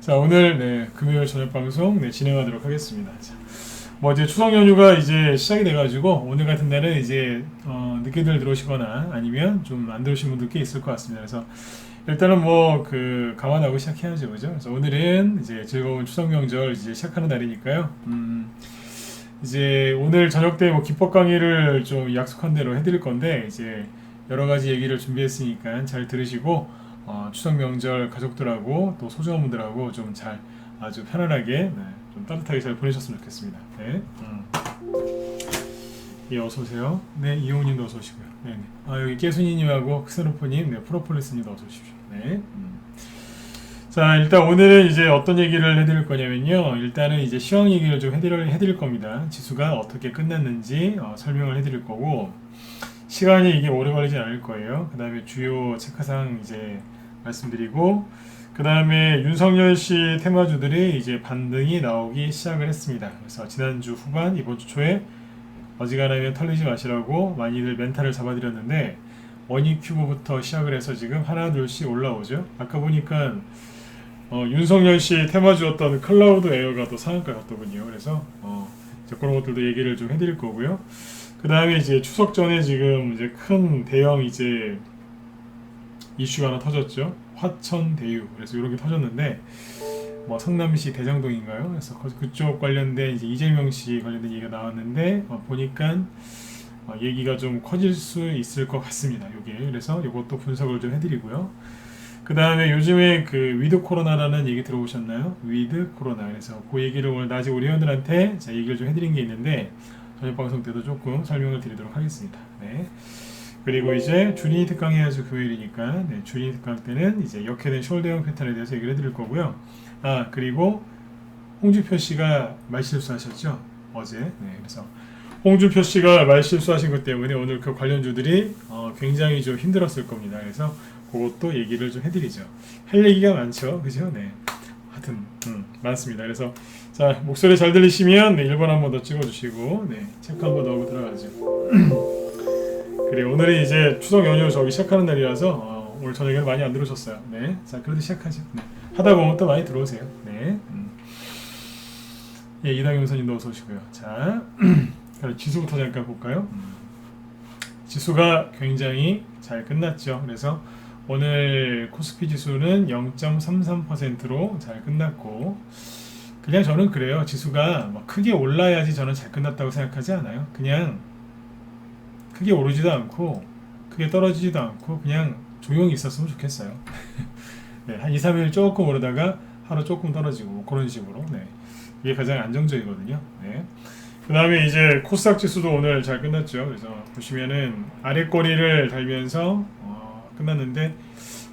자, 오늘 금요일 저녁 방송 진행하도록 하겠습니다. 자, 뭐 이제 추석 연휴가 이제 시작이 돼가지고 오늘 같은 날은 이제 늦게들 들어오시거나 아니면 좀 안 들어오신 분들 꽤 있을 것 같습니다. 그래서 일단은 뭐 감안하고 시작해야죠, 그죠? 그래서 오늘은 이제 즐거운 추석 명절 이제 시작하는 날이니까요. 이제 오늘 저녁 때 뭐 기법 강의를 좀 약속한 대로 해드릴 건데 이제 여러 가지 얘기를 준비했으니까 잘 들으시고 추석 명절 가족들하고 또 소중한 분들하고 좀 잘 아주 편안하게 좀 따뜻하게 잘 보내셨으면 좋겠습니다. 네. 예, 어서 오세요. 네, 이용님도 어서 오시고요. 네, 네. 여기 깨순이님하고 크세노포님, 네, 프로폴리스님도 어서 오십시오. 네. 자, 일단 오늘은 이제 어떤 얘기를 해드릴 거냐면요. 일단은 이제 시황 얘기를 좀 해드릴 겁니다. 지수가 어떻게 끝났는지 설명을 해드릴 거고, 시간이 이게 오래 걸리진 않을 거예요. 그 다음에 주요 체크사항 이제 말씀드리고, 그 다음에 윤석열 씨 테마주들이 이제 반등이 나오기 시작을 했습니다. 그래서 지난주 후반, 이번 주 초에 어지간하면 털리지 마시라고 많이들 멘탈을 잡아드렸는데, 원익큐브부터 시작을 해서 지금 하나 둘씩 올라오죠. 아까 보니까 윤석열 씨 테마주였던 클라우드 에어가 또 상한가 갔더군요. 그래서 이제 그런 것들도 얘기를 좀 해드릴 거고요. 그 다음에 이제 추석 전에 지금 이제 큰 대형 이제 이슈가 하나 터졌죠. 화천 대유. 그래서 이런 게 터졌는데 뭐 성남시 대장동인가요? 그래서 그쪽 관련된 이제 이재명 씨 관련된 얘기가 나왔는데 보니까 얘기가 좀 커질 수 있을 것 같습니다. 요게 그래서 이것도 분석을 좀 해드리고요. 그 다음에 요즘에 그 위드 코로나라는 얘기 들어보셨나요? 위드 코로나. 그래서 그 얘기를 오늘 낮에 우리 회원들한테 제가 얘기를 좀 해드린 게 있는데 저녁 방송 때도 조금 설명을 드리도록 하겠습니다. 네. 그리고 이제 주린이 특강 해야죠. 금요일이니까 주린이 특강 때는 이제 역회된 숄더형 패턴에 대해서 얘기를 해드릴 거고요. 그리고 홍준표 씨가 말실수하셨죠 어제. 네, 그래서 홍준표 씨가 말실수하신 것 때문에 오늘 그 관련주들이 굉장히 좀 힘들었을 겁니다. 그래서 그것도 얘기를 좀 해드리죠. 할 얘기가 많죠, 그죠? 네. 하여튼 많습니다. 그래서 자, 목소리 잘 들리시면 1번 한번 더 찍어주시고 체크 한번 더 하고 들어가죠. 그래, 오늘은 이제 추석 연휴 시작하는 날이라서 오늘 저녁에는 많이 안 들어오셨어요. 네, 자 그래도 시작하죠. 네. 하다 보면 또 많이 들어오세요. 네. 예, 이당용 선님도 어서 오시고요. 자, 지수부터 잠깐 볼까요? 지수가 굉장히 잘 끝났죠. 그래서 오늘 코스피 지수는 0.33%로 잘 끝났고, 그냥 저는 그래요. 지수가 뭐 크게 올라야지 저는 잘 끝났다고 생각하지 않아요. 그냥 크게 오르지도 않고 크게 떨어지지도 않고 그냥 조용히 있었으면 좋겠어요. 네, 한 2, 3일 조금 오르다가 하루 조금 떨어지고 그런 식으로. 네, 이게 가장 안정적이거든요. 네. 그 다음에 이제 코스닥 지수도 오늘 잘 끝났죠. 그래서 보시면은 아래 꼬리를 달면서 끝났는데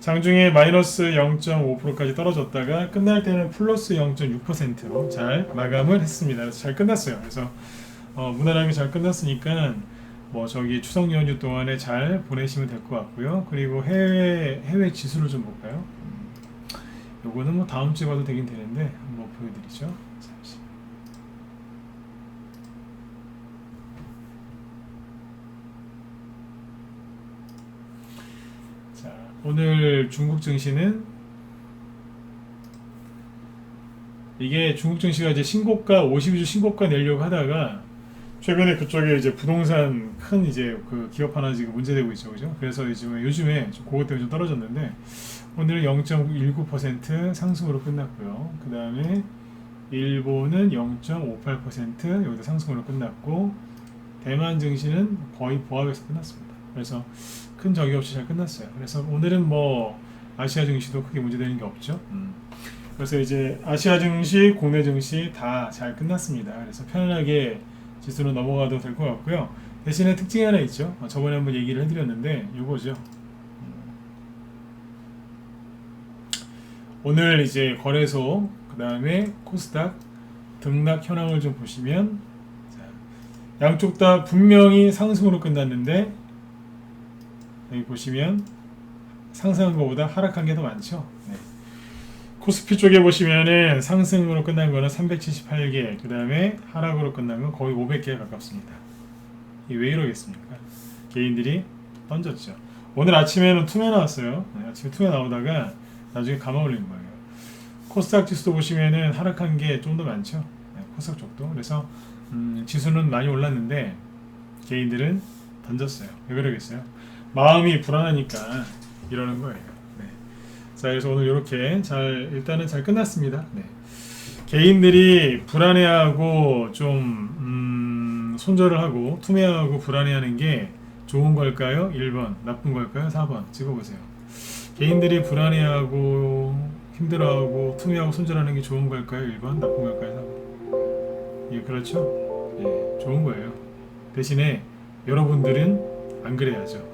장중에 마이너스 0.5%까지 떨어졌다가 끝날 때는 플러스 0.6%로 잘 마감을 했습니다. 그래서 잘 끝났어요. 그래서 무난하게 잘 끝났으니까 뭐 추석 연휴 동안에 잘 보내시면 될 것 같고요. 그리고 해외 지수를 좀 볼까요? 요거는 뭐 다음 주에 봐도 되긴 되는데 한번 보여드리죠. 잠시. 자, 오늘 중국 증시는 이게 중국 증시가 이제 신고가 52주 신고가 내려고 하다가 최근에 그쪽에 이제 부동산 큰 이제 그 기업 하나 지금 문제되고 있죠, 그죠? 그래서 요즘에 그것 때문에 좀 떨어졌는데 오늘은 0.19% 상승으로 끝났고요. 그 다음에 일본은 0.58% 여기도 상승으로 끝났고 대만 증시는 거의 보합에서 끝났습니다. 그래서 큰 적이 없이 잘 끝났어요. 그래서 오늘은 뭐 아시아 증시도 크게 문제되는 게 없죠. 그래서 이제 아시아 증시, 국내 증시 다 잘 끝났습니다. 그래서 편안하게 지수는 넘어가도 될 것 같고요. 대신에 특징이 하나 있죠. 저번에 한번 얘기를 해드렸는데 이거죠. 오늘 이제 거래소 그 다음에 코스닥 등락 현황을 좀 보시면 양쪽 다 분명히 상승으로 끝났는데 여기 보시면 상승한 것보다 하락한 게 더 많죠. 네. 코스피 쪽에 보시면은 상승으로 끝난 거는 378개, 그 다음에 하락으로 끝난 건 거의 500개에 가깝습니다. 이게 왜 이러겠습니까? 개인들이 던졌죠. 오늘 아침에는 투매 나왔어요. 네, 아침에 투매 나오다가 나중에 감아 올린 거예요. 코스닥 지수도 보시면은 하락한 게 좀 더 많죠. 네, 코스닥 쪽도. 그래서 지수는 많이 올랐는데 개인들은 던졌어요. 왜 그러겠어요? 마음이 불안하니까 이러는 거예요. 네. 자, 그래서 오늘 이렇게 일단은 잘 끝났습니다. 네. 개인들이 불안해하고 좀 손절을 하고 투매하고 불안해하는 게 좋은 걸까요? 1번 나쁜 걸까요? 4번 찍어보세요. 개인들이 불안해하고 힘들어하고 투매하고 손절하는 게 좋은 걸까요? 1번 나쁜 걸까요? 4번. 예, 그렇죠. 예, 좋은 거예요. 대신에 여러분들은 안 그래야죠.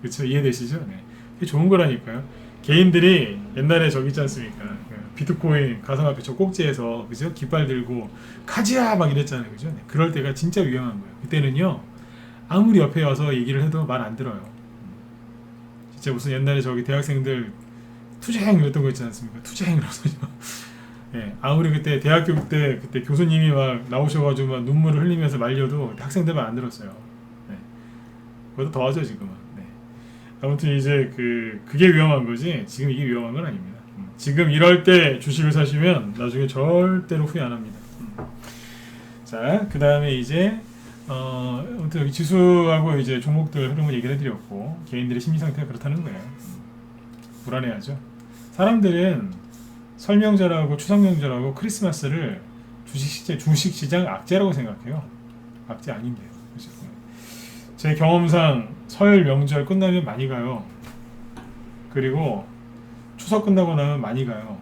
그렇죠? 이해되시죠? 네. 그게 좋은 거라니까요. 개인들이 옛날에 저기 있지 않습니까? 비트코인 가상화폐 저 꼭지에서 그죠? 깃발 들고 가지야 막 이랬잖아요. 그죠? 네. 그럴 때가 진짜 위험한 거예요. 그때는요. 아무리 옆에 와서 얘기를 해도 말 안 들어요. 진짜 무슨 옛날에 저기 대학생들 투쟁 이랬던 거 있지 않습니까? 투쟁이라서. 예, 아무리 그때 대학교 때 그때 교수님이 막 나오셔가지고 막 눈물을 흘리면서 말려도 학생들만 안 들었어요. 네. 그것도 더하죠 지금은. 네. 아무튼 이제 그게 위험한 거지 지금 이게 위험한 건 아닙니다. 지금 이럴 때 주식을 사시면 나중에 절대로 후회 안 합니다. 자, 그 다음에 이제 아무튼 여기 지수하고 이제 종목들 흐름을 얘기를 해드렸고 개인들의 심리 상태가 그렇다는 거예요. 불안해하죠. 사람들은 설명절하고 추석명절하고 크리스마스를 주식시장 악재라고 생각해요. 악재 아닌데요. 제 경험상 설 명절 끝나면 많이 가요. 그리고 추석 끝나고 나면 많이 가요.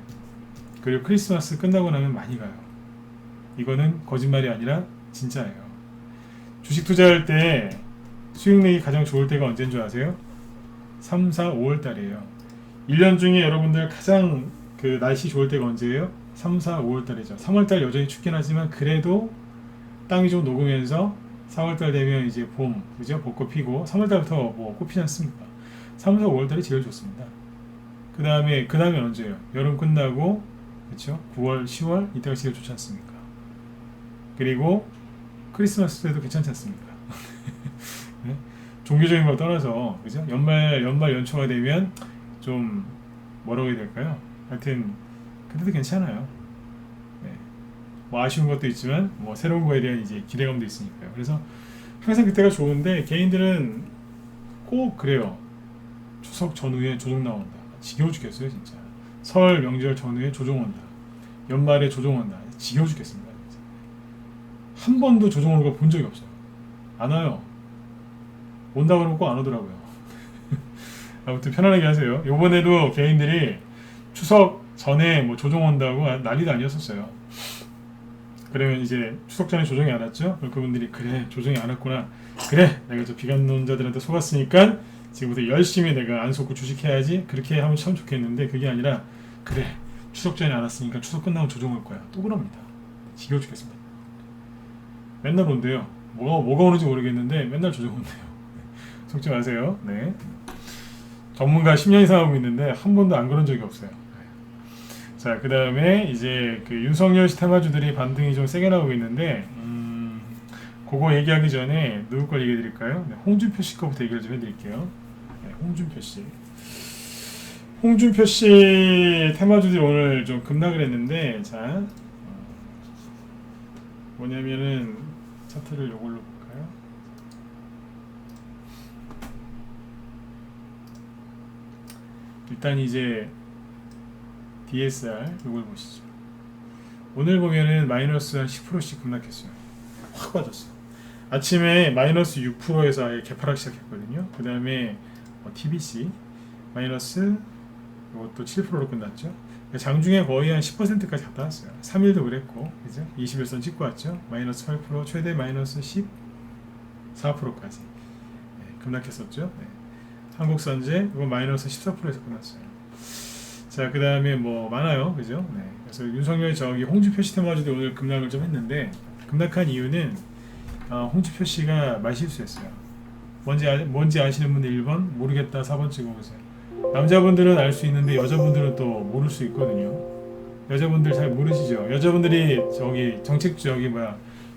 그리고 크리스마스 끝나고 나면 많이 가요. 이거는 거짓말이 아니라 진짜예요. 주식 투자할 때 수익 내기 가장 좋을 때가 언제인 줄 아세요? 3, 4, 5월 달이에요. 1년 중에 여러분들 가장 날씨 좋을 때가 언제예요? 3, 4, 5월 달이죠. 3월 달 여전히 춥긴 하지만 그래도 땅이 좀 녹으면서 4월 달 되면 이제 봄, 그죠? 벚꽃 피고 3월 달부터 뭐 꽃 피지 않습니까? 3, 4, 5월 달이 제일 좋습니다. 그 다음에 언제예요? 여름 끝나고 그렇죠? 9월, 10월 이때가 제일 좋지 않습니까? 그리고 크리스마스 때도 괜찮지 않습니까? 네? 종교적인 걸 떠나서 그죠? 연말 연초가 되면 좀 뭐라고 해야 될까요? 하여튼 그때도 괜찮아요. 네. 뭐 아쉬운 것도 있지만 뭐 새로운 거에 대한 이제 기대감도 있으니까요. 그래서 항상 그때가 좋은데 개인들은 꼭 그래요. 추석 전후에 조정 나온다. 지겨워 죽겠어요 진짜. 설 명절 전후에 조정 온다. 연말에 조정 온다. 지겨워 죽겠습니다. 진짜. 한 번도 조정 오는 걸 본 적이 없어요. 안 와요. 온다 그러면 꼭 안 오더라고요. 아무튼 편안하게 하세요. 요번에도 개인들이 추석 전에 뭐 조정 온다고 난리도 아니었었어요. 그러면 이제 추석 전에 조정이 안 왔죠? 그럼 그분들이 그래 조정이 안 왔구나. 그래 내가 저 비관론자들한테 속았으니까 지금부터 열심히 내가 안 속고 주식해야지. 그렇게 하면 참 좋겠는데 그게 아니라 그래 추석 전에 안 왔으니까 추석 끝나고 조정 올 거야. 또 그럽니다. 지겨워 죽겠습니다. 맨날 온대요. 뭐가 오는지 모르겠는데 맨날 조정 온대요. 속지 마세요. 네. 전문가 10년 이상 하고 있는데 한 번도 안 그런 적이 없어요. 자, 그 다음에 이제 윤석열 씨 테마주들이 반등이 좀 세게 나오고 있는데 그거 얘기하기 전에 누구 걸 얘기해 드릴까요? 네, 홍준표 씨 거부터 얘기를 좀 해드릴게요. 네, 홍준표 씨 테마주들이 오늘 좀 급락을 했는데 자 뭐냐면은 차트를 요걸로 볼까요? 일단 이제 DSR 이걸 보시죠. 오늘 보면은 마이너스 한 10%씩 급락했어요. 확 빠졌어요. 아침에 마이너스 6%에서 아예 개파락 시작했거든요. 그 다음에 TBC 마이너스 이것도 7%로 끝났죠. 장중에 거의 한 10%까지 갔다 왔어요. 3일도 그랬고, 그죠? 21선 찍고 왔죠. 마이너스 8%, 최대 마이너스 14%까지 급락했었죠. 네. 한국선제 이거 마이너스 14%에서 끝났어요. 자, 그 다음에 뭐 많아요, 그죠? 네. 그래서 윤석열 저기 홍준표 씨 테마주도 오늘 급락을 좀 했는데 급락한 이유는 홍준표 씨가 말실수했어요. 뭔지 아시는 분들 1번 모르겠다 4번 찍어보세요. 남자분들은 알 수 있는데 여자분들은 또 모를 수 있거든요. 여자분들 잘 모르시죠? 여자분들이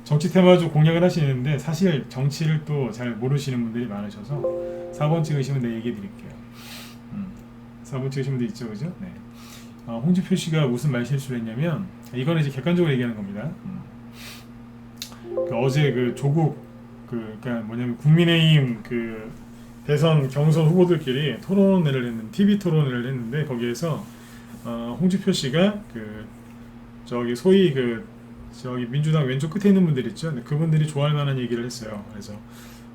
정치 테마주 공략을 하시는데 사실 정치를 또 잘 모르시는 분들이 많으셔서 4번 찍으시면 내가 얘기해 드릴게요. 4번 찍으시면 돼 있죠, 그죠? 네. 홍준표 씨가 무슨 말 실수를 했냐면, 이거는 이제 객관적으로 얘기하는 겁니다. 어제 그 조국 그러니까 뭐냐면 국민의힘 그 대선 경선 후보들끼리 토론회를 했는 TV 토론회를 했는데, 거기에서 홍준표 씨가 그 저기 소위 그 저기 민주당 왼쪽 끝에 있는 분들 있죠. 그분들이 좋아할 만한 얘기를 했어요. 그래서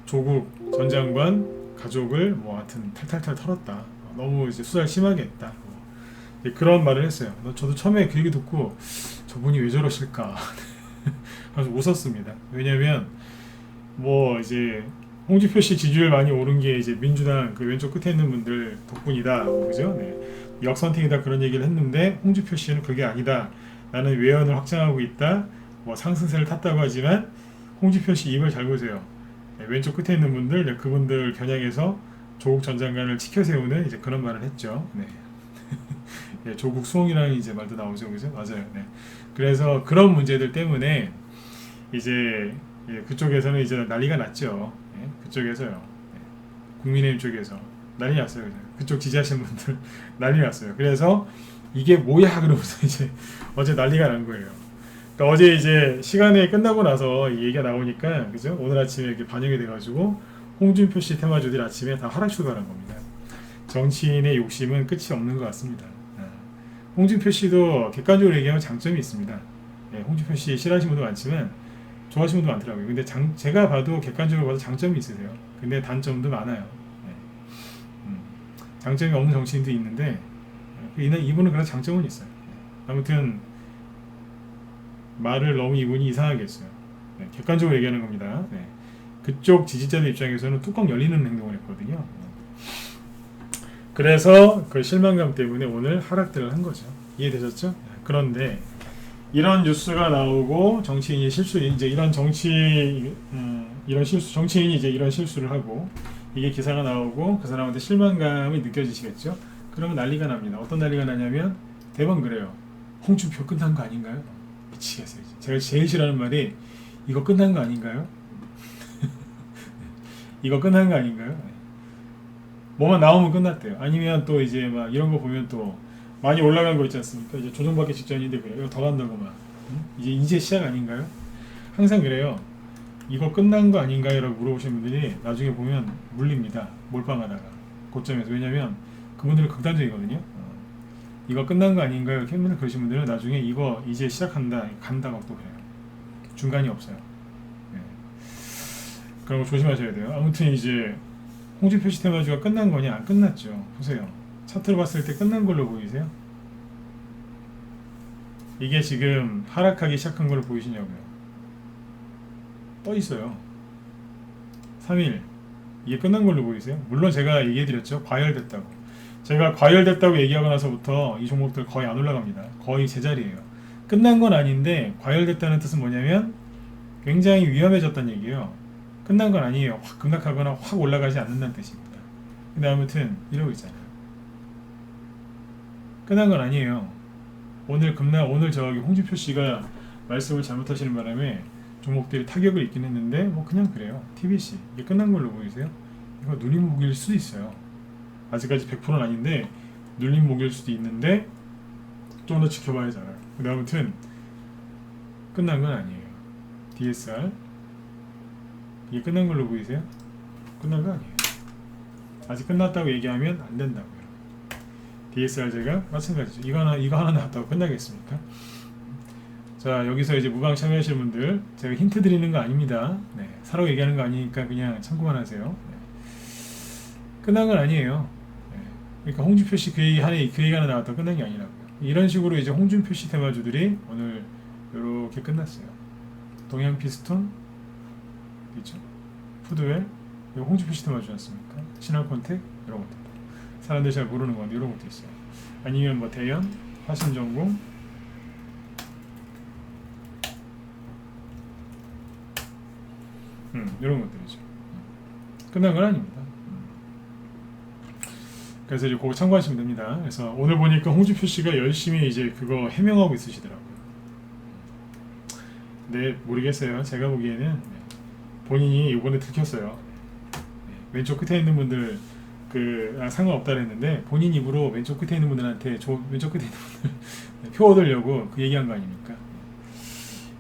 조국 전 장관 가족을 뭐 하여튼 탈탈탈 털었다. 너무 이제 수사를 심하게 했다. 그런 말을 했어요. 저도 처음에 그 얘기 듣고 저분이 왜 저러실까 그래서 웃었습니다. 왜냐면 뭐 이제 홍준표 씨 지지율 많이 오른 게 이제 민주당 그 왼쪽 끝에 있는 분들 덕분이다, 그죠? 네. 역선택이다 그런 얘기를 했는데, 홍준표 씨는 그게 아니다. 나는 외연을 확장하고 있다. 뭐 상승세를 탔다고 하지만 홍준표 씨 입을 잘 보세요. 네, 왼쪽 끝에 있는 분들, 네, 그분들 겨냥해서 조국 전 장관을 치켜 세우는 이제 그런 말을 했죠. 네. 네, 조국 수홍이라는 이제 말도 나오죠, 그죠? 맞아요. 네. 그래서 그런 문제들 때문에 이제 그쪽에서는 이제 난리가 났죠. 네, 그쪽에서요. 네, 국민의힘 쪽에서 난리 났어요. 그쪽 지지하시는 분들 난리 났어요. 그래서 이게 뭐야 그러면서 이제 어제 난리가 난 거예요. 그러니까 어제 이제 시간이 끝나고 나서 이 얘기가 나오니까, 그죠? 오늘 아침에 이렇게 반영이 돼가지고 홍준표 씨 테마주들이 아침에 다 하락 출발한 겁니다. 정치인의 욕심은 끝이 없는 것 같습니다. 홍준표 씨도 객관적으로 얘기하면 장점이 있습니다. 네, 홍준표 씨 싫어하시는 분도 많지만 좋아하시는 분도 많더라고요. 근데 제가 봐도 객관적으로 봐도 장점이 있으세요. 근데 단점도 많아요. 네. 장점이 없는 정치인도 있는데 이분은 그런 장점은 있어요. 아무튼 말을 너무 이분이 이상하게 했어요. 네, 객관적으로 얘기하는 겁니다. 네. 그쪽 지지자들 입장에서는 뚜껑 열리는 행동을 했거든요. 그래서 그 실망감 때문에 오늘 하락들을 한 거죠. 이해되셨죠? 그런데 이런 뉴스가 나오고 정치인이 이제 이런 이런 정치인이 이제 이런 실수를 하고 이게 기사가 나오고 그 사람한테 실망감이 느껴지시겠죠? 그러면 난리가 납니다. 어떤 난리가 나냐면 대번 그래요. 홍준표 끝난 거 아닌가요? 미치겠어요. 제가 제일 싫어하는 말이 이거 끝난 거 아닌가요? 이거 끝난 거 아닌가요? 뭐만 나오면 끝났대요. 아니면 또 이제 막 이런 거 보면 또 많이 올라간 거 있지 않습니까? 이제 조정받기 직전인데 그래요. 이거 더 간다고 막. 이제 시작 아닌가요? 항상 그래요. 이거 끝난 거 아닌가요? 라고 물어보시는 분들이 나중에 보면 물립니다. 몰빵하다가. 고점에서. 왜냐면 그분들은 극단적이거든요. 이거 끝난 거 아닌가요? 이렇게 맨날 그러시는 분들은 나중에 이거 이제 시작한다. 간다고 또 그래요. 중간이 없어요. 네. 그런 거 조심하셔야 돼요. 아무튼 이제 홍준표 씨 테마주가 끝난 거냐? 안 끝났죠. 보세요. 차트를 봤을 때 끝난 걸로 보이세요? 이게 지금 하락하기 시작한 걸로 보이시냐고요? 떠 있어요. 3일. 이게 끝난 걸로 보이세요? 물론 제가 얘기해드렸죠. 과열됐다고. 제가 과열됐다고 얘기하고 나서부터 이 종목들 거의 안 올라갑니다. 거의 제자리예요. 끝난 건 아닌데 과열됐다는 뜻은 뭐냐면 굉장히 위험해졌다는 얘기예요. 끝난 건 아니에요. 확 급락하거나 확 올라가지 않는다는 뜻입니다. 근데 아무튼 이러고 있잖아요. 끝난 건 아니에요. 오늘 저기 홍준표 씨가 말씀을 잘못하시는 바람에 종목들이 타격을 입긴 했는데 뭐 그냥 그래요. TBC 이게 끝난 걸로 보이세요? 이거 눌림목일 수도 있어요. 아직까지 100%는 아닌데 눌림목일 수도 있는데 좀 더 지켜봐야지 알아요. 근데 아무튼 끝난 건 아니에요. DSR 이게 끝난 걸로 보이세요? 끝난 거 아니에요. 아직 끝났다고 얘기하면 안 된다고요. DSR 제가 마찬가지죠. 이거 하나 나왔다고 끝나겠습니까? 자, 여기서 이제 무방 참여하시는 분들 제가 힌트 드리는 거 아닙니다. 네, 사라고 얘기하는 거 아니니까 그냥 참고만 하세요. 네. 끝난 건 아니에요. 네. 그러니까 홍준표 씨 그 얘기 하나 나왔다고 끝난 게 아니라고요. 이런 식으로 이제 홍준표 씨 테마주들이 오늘 이렇게 끝났어요. 동양 피스톤 있죠? 푸드웰 이거 홍준표 씨 테마주지 않습니까? 신한콘텍 이런 것들. 사람들이 잘 모르는 건데 이런 것도 있어요. 아니면 뭐 대연, 화신전공 이런 것들이죠. 끝난 건 아닙니다. 그래서 이제 그거 참고하시면 됩니다. 그래서 오늘 보니까 홍준표 씨가 열심히 이제 그거 해명하고 있으시더라고요. 네, 모르겠어요. 제가 보기에는 본인이 이번에 들켰어요. 왼쪽 끝에 있는 분들 상관없다 그랬는데 본인 입으로 왼쪽 끝에 있는 분들한테 왼쪽 끝에 있는 분들 표 얻으려고 그 얘기한 거 아닙니까?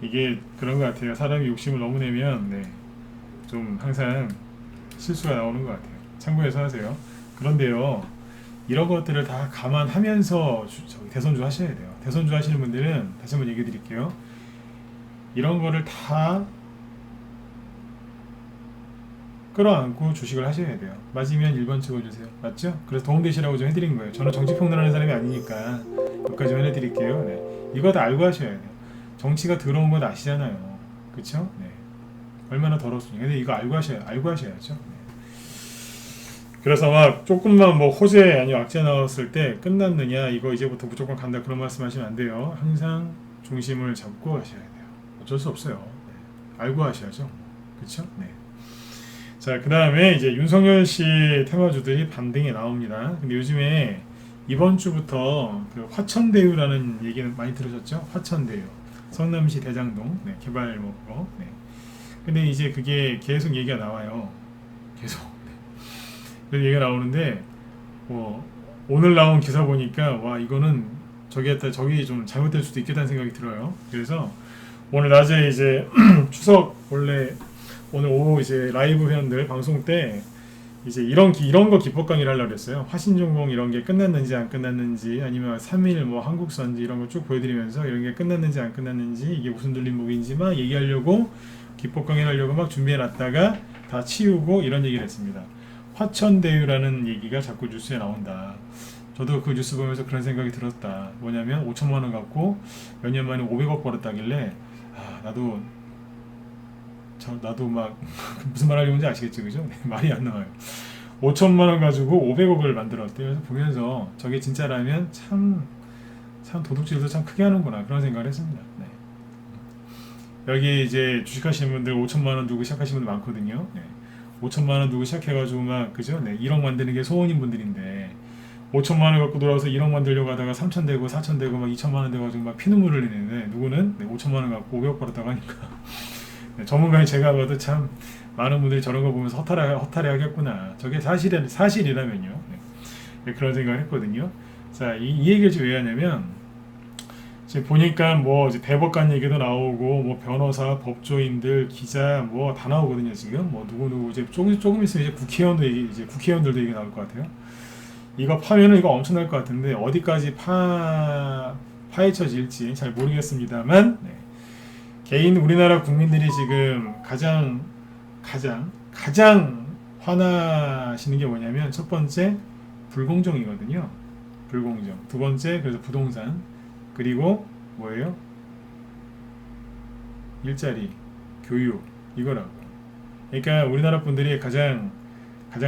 이게 그런 것 같아요. 사람이 욕심을 너무 내면 좀 항상 실수가 나오는 것 같아요. 참고해서 하세요. 그런데요, 이런 것들을 다 감안하면서 대선주 하셔야 돼요. 대선주 하시는 분들은 다시 한번 얘기 드릴게요. 이런 거를 다 끌어안고 주식을 하셔야 돼요. 맞으면 1번 찍어주세요. 맞죠? 그래서 도움되시라고 좀 해드린 거예요. 저는 정치평론하는 사람이 아니니까 여기까지만 해드릴게요. 네. 이거 다 알고 하셔야 돼요. 정치가 더러운 건 아시잖아요. 그쵸? 네. 얼마나 더럽습니까? 근데 이거 알고 하셔야죠. 네. 그래서 막 조금만 뭐 호재 아니면 악재 나왔을 때 끝났느냐, 이거 이제부터 무조건 간다, 그런 말씀 하시면 안 돼요. 항상 중심을 잡고 하셔야 돼요. 어쩔 수 없어요. 네. 알고 하셔야죠. 그쵸? 네. 자, 그 다음에 이제 윤석열 씨 테마주들이 반등이 나옵니다. 근데 요즘에 이번 주부터 그 화천대유라는 얘기는 많이 들으셨죠? 화천대유. 성남시 대장동, 네, 개발 뭐 그거. 네. 근데 이제 그게 계속 얘기가 나와요. 계속. 네. 그래서 얘기가 나오는데, 오늘 나온 기사 보니까, 와, 이거는 저기 좀 잘못될 수도 있겠다는 생각이 들어요. 그래서 오늘 낮에 이제 추석 오늘 오후 이제 라이브 회원들 방송 때 이제 이런 거 기법 강의를 하려고 했어요. 화신전공 이런 게 끝났는지 안 끝났는지, 아니면 3일 뭐 한국선지 이런 거 쭉 보여드리면서 이런 게 끝났는지 안 끝났는지, 이게 무슨 들림목인지 막 얘기하려고 기법 강의를 하려고 막 준비해놨다가 다 치우고 이런 얘기를 했습니다. 화천대유라는 얘기가 자꾸 뉴스에 나온다. 저도 그 뉴스 보면서 그런 생각이 들었다. 뭐냐면 5천만 원 갖고 몇 년 만에 500억 벌었다길래, 나도 막 무슨 말 하려는지 아시겠죠, 그죠? 말이 안 나와요. 5천만 원 가지고 500억을 만들었대요. 그래서 보면서 저게 진짜라면 참 도둑질도 참 크게 하는구나, 그런 생각을 했습니다. 네. 여기 이제 주식하시는 분들 5천만 원 두고 시작하시는 분들 많거든요. 네. 5천만 원 두고 시작해가지고 막, 그죠? 네. 1억 만드는 게 소원인 분들인데 5천만 원 갖고 돌아와서 1억 만들려고 하다가 3천 되고 4천 되고 막 2천만 원 돼가지고 막 피눈물을 흘리는데, 누구는 5천만 원 갖고 500억 벌었다고 하니까 네, 전문가인 제가 봐도 참 많은 분들이 저런 거 보면서 허탈해 하겠구나. 저게 사실이라면요. 네, 그런 생각을 했거든요. 자, 이 얘기를 지금 왜 하냐면, 지금 보니까 뭐 이제 대법관 얘기도 나오고, 뭐 변호사, 법조인들, 기자 뭐 다 나오거든요. 지금 뭐 누구 이제 조금 있으면 이제 국회의원들도 얘기 나올 것 같아요. 이거 파면은 이거 엄청날 것 같은데 어디까지 파헤쳐질지 잘 모르겠습니다만, 네. 개인 우리나라 국민들이 지금 가장 화나시는 게 뭐냐면, 첫 번째 불공정이거든요. 불공정. 두 번째 그래서 부동산, 그리고 뭐예요? 일자리, 교육, 이거라고. 그러니까 우리나라 분들이 가장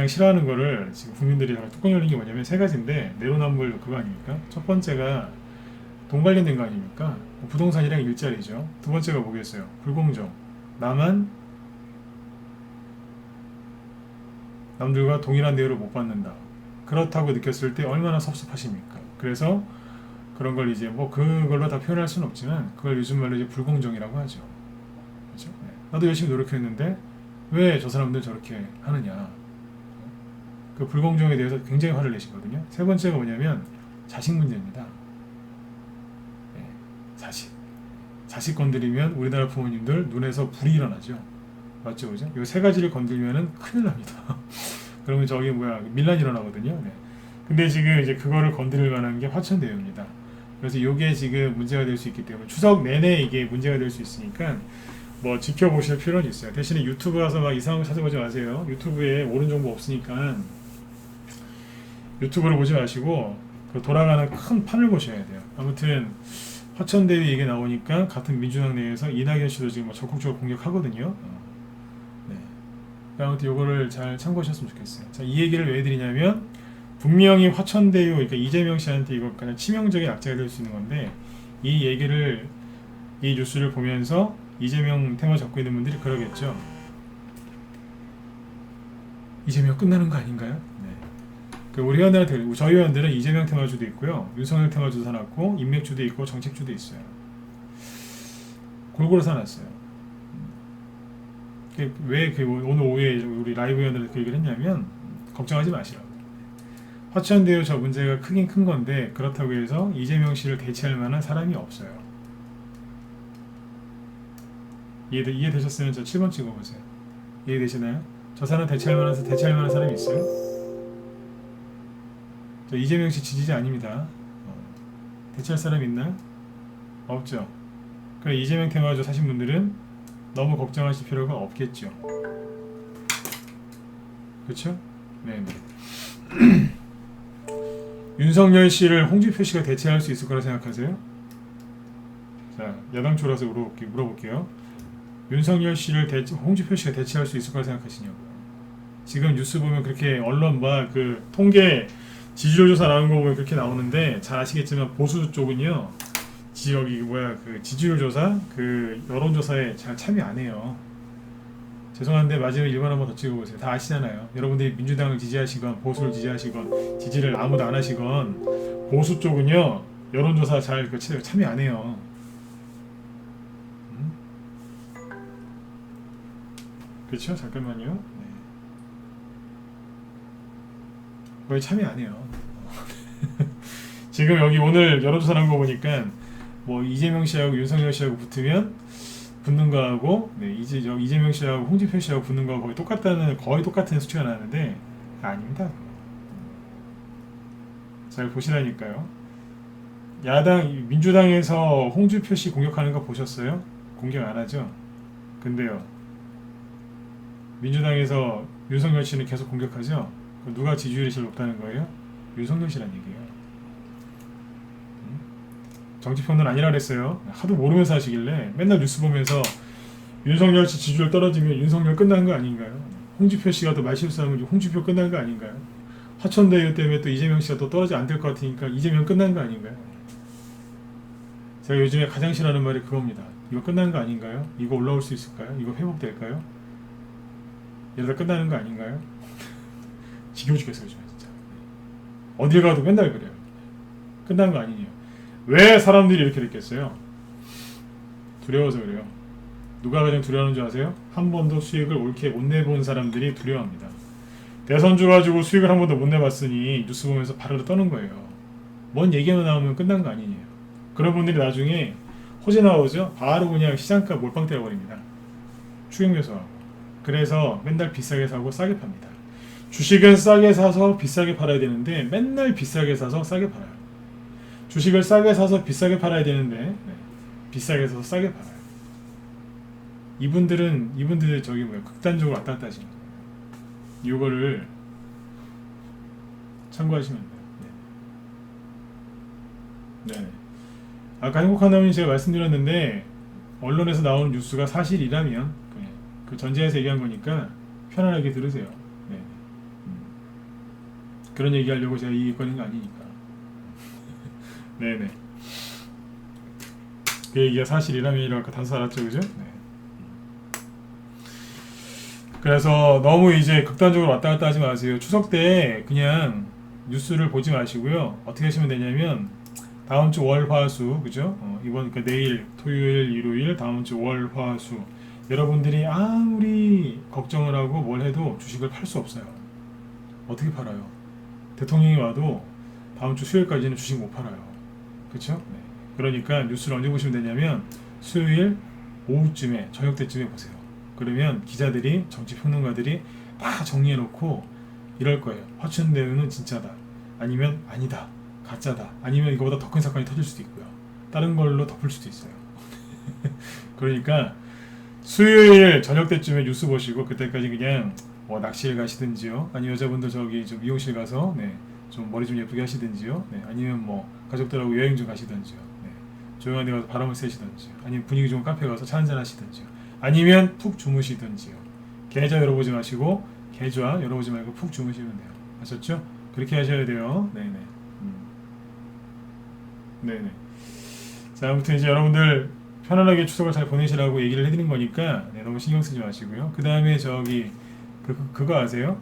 싫어하는 거를 지금 국민들이 뚜껑 열린 게 뭐냐면 세 가지인데, 내로남불 그거 아닙니까? 첫 번째가 돈 관련된 거 아닙니까? 부동산이랑 일자리죠. 두 번째가 뭐겠어요? 불공정. 남들과 동일한 대우를 못 받는다. 그렇다고 느꼈을 때 얼마나 섭섭하십니까? 그래서 그런 걸 이제 뭐 그걸로 다 표현할 수는 없지만, 그걸 요즘 말로 이제 불공정이라고 하죠. 그렇죠? 네. 나도 열심히 노력했는데 왜 저 사람들 저렇게 하느냐. 그 불공정에 대해서 굉장히 화를 내시거든요. 세 번째가 뭐냐면 자식 문제입니다. 네. 자식 건드리면 우리나라 부모님들 눈에서 불이 일어나죠. 맞죠, 그죠? 이 세 가지를 건들면은 큰일 납니다. 그러면 저기 밀란이 일어나거든요. 네. 근데 지금 이제 그거를 건드릴 만한 게 화천대유입니다. 그래서 이게 지금 문제가 될 수 있기 때문에 추석 내내 이게 문제가 될 수 있으니까 뭐 지켜보실 필요는 있어요. 대신에 유튜브 가서 막 이상한 거 찾아보지 마세요. 유튜브에 옳은 정보 없으니까 유튜브를 보지 마시고 그 돌아가는 큰 판을 보셔야 돼요. 아무튼 화천대유 얘기 나오니까 같은 민주당 내에서 이낙연 씨도 지금 적극적으로 공격하거든요. 네. 아무튼 요거를 잘 참고하셨으면 좋겠어요. 자, 이 얘기를 왜 드리냐면, 분명히 화천대유, 그러니까 이재명 씨한테 이거 그냥 치명적인 악재가 될 수 있는 건데, 이 뉴스를 보면서 이재명 테마 잡고 있는 분들이 그러겠죠. 이재명 끝나는 거 아닌가요? 네. 우리 저희 회원들은 이재명 테마주도 있고요, 윤석열 테마주도 사놨고, 인맥주도 있고, 정책주도 있어요. 골고루 사놨어요. 왜 오늘 오후에 우리 라이브 회원들한테 그 얘기를 했냐면, 걱정하지 마시라고. 화천대유 저 문제가 크긴 큰 건데 그렇다고 해서 이재명 씨를 대체할 만한 사람이 없어요. 이해되셨으면 저 7번 찍어보세요. 이해되시나요? 저 사람 대체할 만한 사람이 있어요? 저 이재명 씨 지지자 아닙니다. 대체할 사람 있나요? 없죠. 그래 이재명 테마주 사신 분들은 너무 걱정하실 필요가 없겠죠. 그렇죠? 네. 윤석열 씨를 홍준표 씨가 대체할 수 있을 거라 생각하세요? 자, 야당 쪽으로서 물어볼게요. 윤석열 씨를 홍준표 씨가 대체할 수 있을 거라 생각하시냐고요. 지금 뉴스 보면 그렇게 언론 그 통계 지지율 조사 나오는 거 보면 그렇게 나오는데 잘 아시겠지만 보수 쪽은요. 그 지지율 조사, 그 여론 조사에 잘 참여 안 해요. 죄송한데 마지막에 1번 한번 더 찍어보세요. 다 아시잖아요. 여러분들이 민주당을 지지하시건 보수를 지지하시건 지지를 아무도 안 하시건 보수 쪽은요 여론조사 잘 참여 안 해요. 그렇죠? 잠깐만요. 네. 거의 참여 안 해요. 지금 여기 오늘 여론조사 나온 거 보니까 뭐 이재명 씨하고 윤석열 씨하고 붙는 거하고 이재명 씨하고 홍준표 씨하고 붙는 거하고 거의 똑같은 수치가 나는데 아닙니다. 잘 보시라니까요. 민주당에서 홍준표 씨 공격하는 거 보셨어요? 공격 안 하죠? 근데요. 민주당에서 윤석열 씨는 계속 공격하죠? 그럼 누가 지지율이 제일 높다는 거예요? 윤석열 씨란 얘기예요. 정치평론 아니라 그랬어요. 하도 모르면서 하시길래 맨날 뉴스 보면서 윤석열 씨 지지율 떨어지면 윤석열 끝난 거 아닌가요? 홍준표 씨가 또 말실수하면 홍준표 끝난 거 아닌가요? 화천대유 때문에 또 이재명 씨가 또 떨어져 안 될 것 같으니까 이재명 끝난 거 아닌가요? 제가 요즘에 가장 싫어하는 말이 그겁니다. 이거 끝난 거 아닌가요? 이거 올라올 수 있을까요? 이거 회복될까요? 이러다 끝나는 거 아닌가요? 지겨워 죽겠어요 요즘에 진짜. 어딜 가도 맨날 그래요. 끝난 거 아니냐. 왜 사람들이 이렇게 됐겠어요? 두려워서 그래요. 누가 가장 두려워하는 줄 아세요? 한 번도 수익을 옳게 못 내본 사람들이 두려워합니다. 대선주 가지고 수익을 한 번도 못 내봤으니 뉴스 보면서 바로 떠는 거예요. 뭔 얘기만 나오면 끝난 거 아니에요. 그런 분들이 나중에 호재 나오죠? 바로 그냥 시장가 몰빵 때려버립니다. 추격 매수하고. 그래서 맨날 비싸게 사고 싸게 팝니다. 주식은 싸게 사서 비싸게 팔아야 되는데 맨날 비싸게 사서 싸게 팔아요. 주식을 싸게 사서 비싸게 팔아야 되는데 비싸게 사서 싸게 팔아요. 이분들 극단적으로 왔다 갔다 하시는 거예요. 이거를 참고하시면 돼요. 네. 아까 행복한나무님 제가 말씀드렸는데 언론에서 나오는 뉴스가 사실이라면 그 전제에서 얘기한 거니까 편안하게 들으세요. 네. 그런 얘기하려고 제가 이 꺼낸 거 아니니까. 네네. 그 얘기가 사실이라면이라고 아까 단서 알았죠, 그죠? 네. 그래서 너무 이제 극단적으로 왔다 갔다 하지 마세요. 추석 때 그냥 뉴스를 보지 마시고요. 어떻게 하시면 되냐면 다음 주 월, 화, 수, 그죠? 이번 그러니까 내일 토요일, 일요일, 다음 주 월, 화, 수. 여러분들이 아무리 걱정을 하고 뭘 해도 주식을 팔 수 없어요. 어떻게 팔아요? 대통령이 와도 다음 주 수요일까지는 주식 못 팔아요. 그렇죠? 네. 그러니까 뉴스를 언제 보시면 되냐면 수요일 오후쯤에 저녁 때쯤에 보세요. 그러면 기자들이 정치평론가들이 다 정리해놓고 이럴 거예요. 화천대유는 진짜다. 아니면 아니다. 가짜다. 아니면 이거보다 더 큰 사건이 터질 수도 있고요. 다른 걸로 덮을 수도 있어요. 그러니까 수요일 저녁 때쯤에 뉴스 보시고 그때까지 그냥 낚시를 가시든지요. 아니면 여자분들 저기 좀 미용실 가서 좀 머리 좀 예쁘게 하시든지요. 아니면 가족들하고 여행 좀 가시든지요. 조용한 데 가서 바람을 쐬시든지요. 아니면 분위기 좋은 카페 가서 차 한잔 하시든지요. 아니면 푹 주무시든지요. 계좌 열어보지 마시고 계좌 열어보지 말고 푹 주무시면 돼요. 아셨죠? 그렇게 하셔야 돼요. 네네. 네네. 자, 아무튼 이제 여러분들 편안하게 추석을 잘 보내시라고 얘기를 해드린 거니까 너무 신경 쓰지 마시고요. 그 다음에 저기 그거 아세요?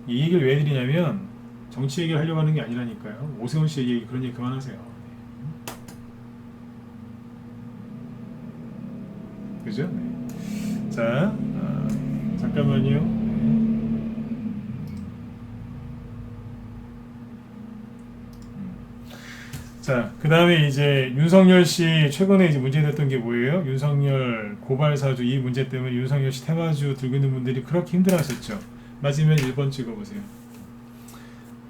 이 얘기를 왜 해드리냐면 정치 얘기를 하려고 하는 게 아니라니까요. 오세훈 씨 얘기 그런 얘기 그만하세요. 그죠? 네. 자, 잠깐만요. 자, 그 다음에 이제 윤석열 씨 최근에 이제 문제됐던 게 뭐예요? 윤석열 고발 사주 이 문제 때문에 윤석열 씨 테마주 들고 있는 분들이 그렇게 힘들어하셨죠. 맞으면 1번 찍어보세요.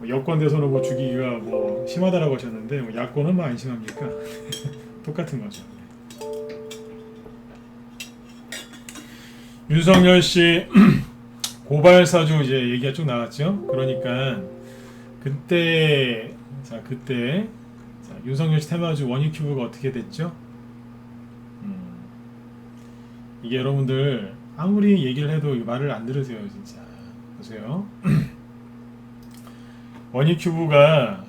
뭐 여권 대선 후보 죽이기가 뭐 심하다라고 하셨는데 뭐 야권은 뭐 안 심합니까? 똑같은 거죠. 윤석열 씨 고발 사주 이제 얘기가 쭉 나왔죠. 그러니까 그때 자 윤석열 씨 테마주 원유큐브가 어떻게 됐죠? 이게 여러분들 아무리 얘기를 해도 말을 안 들으세요, 진짜. 보세요. 원유큐브가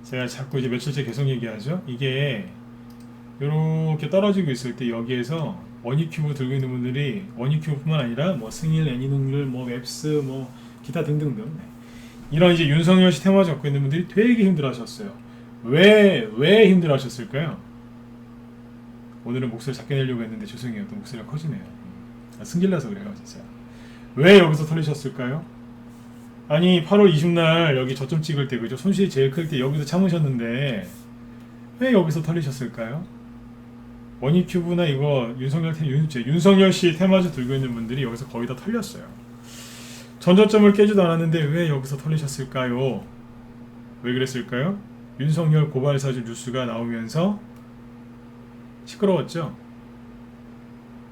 제가 자꾸 이제 며칠째 계속 얘기하죠. 이게 이렇게 떨어지고 있을 때 여기에서 원유큐브 들고 있는 분들이 원유큐브뿐만 아니라 뭐 승일, 애니능률, 뭐 웹스, 뭐 기타 등등등 이런 이제 윤석열 씨 테마 잡고 있는 분들이 되게 힘들어하셨어요. 왜 힘들어하셨을까요? 오늘은 목소리 작게 내려고 했는데 죄송해요. 또 목소리가 커지네요. 승질나서 그래요, 진짜. 왜 여기서 털리셨을까요? 아니 8월 20날 여기 저점 찍을 때 그죠? 손실이 제일 클 때 여기서 참으셨는데 왜 여기서 털리셨을까요? 원유큐브나 이거 윤석열 씨 테마주 들고 있는 분들이 여기서 거의 다 털렸어요. 전저점을 깨지도 않았는데 왜 여기서 털리셨을까요? 왜 그랬을까요? 윤석열 고발사주 뉴스가 나오면서 시끄러웠죠?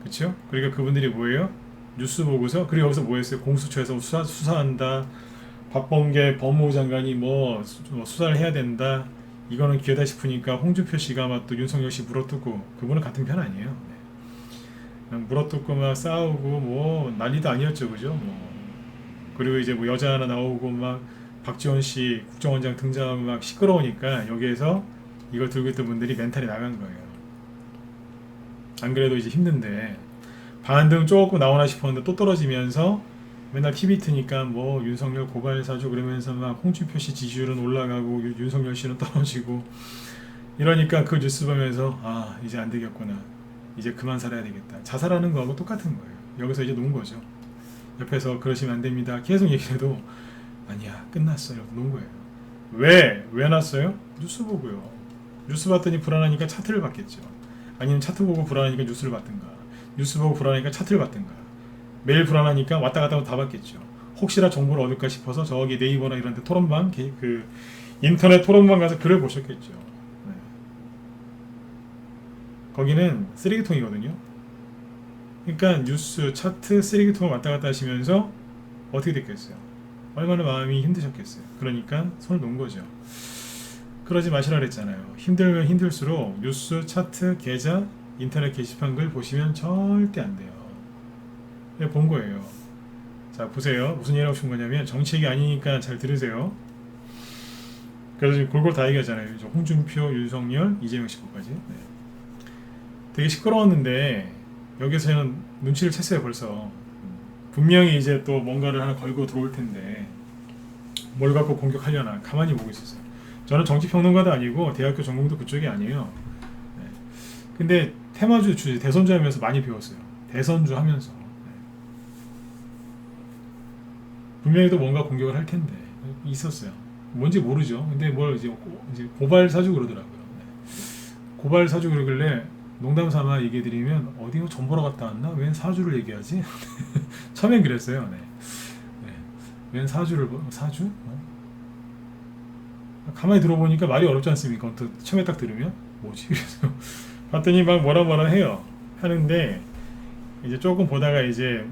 그쵸? 그러니까 그분들이 뭐예요? 뉴스 보고서 그리고 여기서 뭐 했어요? 공수처에서 수사한다. 박범계 법무부 장관이 뭐 수사를 해야 된다. 이거는 기회다 싶으니까 홍준표 씨가 막 또 윤석열 씨 물어뜯고 그분은 같은 편 아니에요. 네. 그냥 물어뜯고 막 싸우고 뭐 난리도 아니었죠, 그죠? 뭐 그리고 이제 뭐 여자 하나 나오고 막 박지원 씨 국정원장 등장하고 막 시끄러우니까 여기에서 이걸 들고 있던 분들이 멘탈이 나간 거예요. 안 그래도 이제 힘든데 반등 조금 나오나 싶었는데 또 떨어지면서 맨날 TV 트니까 뭐 윤석열 고발 사주 그러면서 막 홍준표 씨 지지율은 올라가고 윤석열 씨는 떨어지고 이러니까 그 뉴스 보면서 아 이제 안 되겠구나, 이제 그만 살아야 되겠다, 자살하는 거하고 똑같은 거예요. 여기서 이제 논 거죠. 옆에서 그러시면 안 됩니다 계속 얘기해도 아니야 끝났어요 논 거예요. 왜 났어요? 뉴스 보고요. 뉴스 봤더니 불안하니까 차트를 봤겠죠. 아니면 차트 보고 불안하니까 뉴스를 봤든가, 뉴스 보고 불안하니까 차트를 봤든가, 매일 불안하니까 왔다 갔다 하고 다 봤겠죠. 혹시나 정보를 얻을까 싶어서 저기 네이버나 이런 데 토론방 그 인터넷 토론방 가서 글을 보셨겠죠. 네. 거기는 쓰레기통이거든요. 그러니까 뉴스, 차트, 쓰레기통을 왔다 갔다 하시면서 어떻게 됐겠어요? 얼마나 마음이 힘드셨겠어요. 그러니까 손을 놓은 거죠. 그러지 마시라 그랬잖아요. 힘들면 힘들수록 뉴스, 차트, 계좌, 인터넷 게시판 글 보시면 절대 안 돼요. 그냥 본 거예요. 자 보세요. 무슨 얘기하고 싶은 거냐면 정치 얘기 아니니까 잘 들으세요. 그래서 지금 골골 다 얘기하잖아요. 홍준표, 윤석열, 이재명 씨까지. 네. 되게 시끄러웠는데 여기서는 눈치를 챘어요 벌써. 분명히 이제 또 뭔가를 하나 걸고 들어올 텐데 뭘 갖고 공격하려나 가만히 보고 있었어요. 저는 정치평론가도 아니고 대학교 전공도 그쪽이 아니에요. 네. 근데 테마주 주제 대선주 하면서 많이 배웠어요. 대선주 하면서 분명히 또 뭔가 공격을 할 텐데 있었어요. 뭔지 모르죠. 근데 뭘 이제 고발 사주 그러더라고요. 네. 고발 사주 그러길래 농담 삼아 얘기해드리면 어디 뭐 전 보러 갔다 왔나? 웬 사주를 얘기하지? 처음엔 그랬어요. 네. 네. 웬 사주를 사주? 가만히 들어보니까 말이 어렵지 않습니까? 또 처음에 딱 들으면 뭐지? 그래서 봤더니 막 뭐라 해요. 하는데 이제 조금 보다가 이제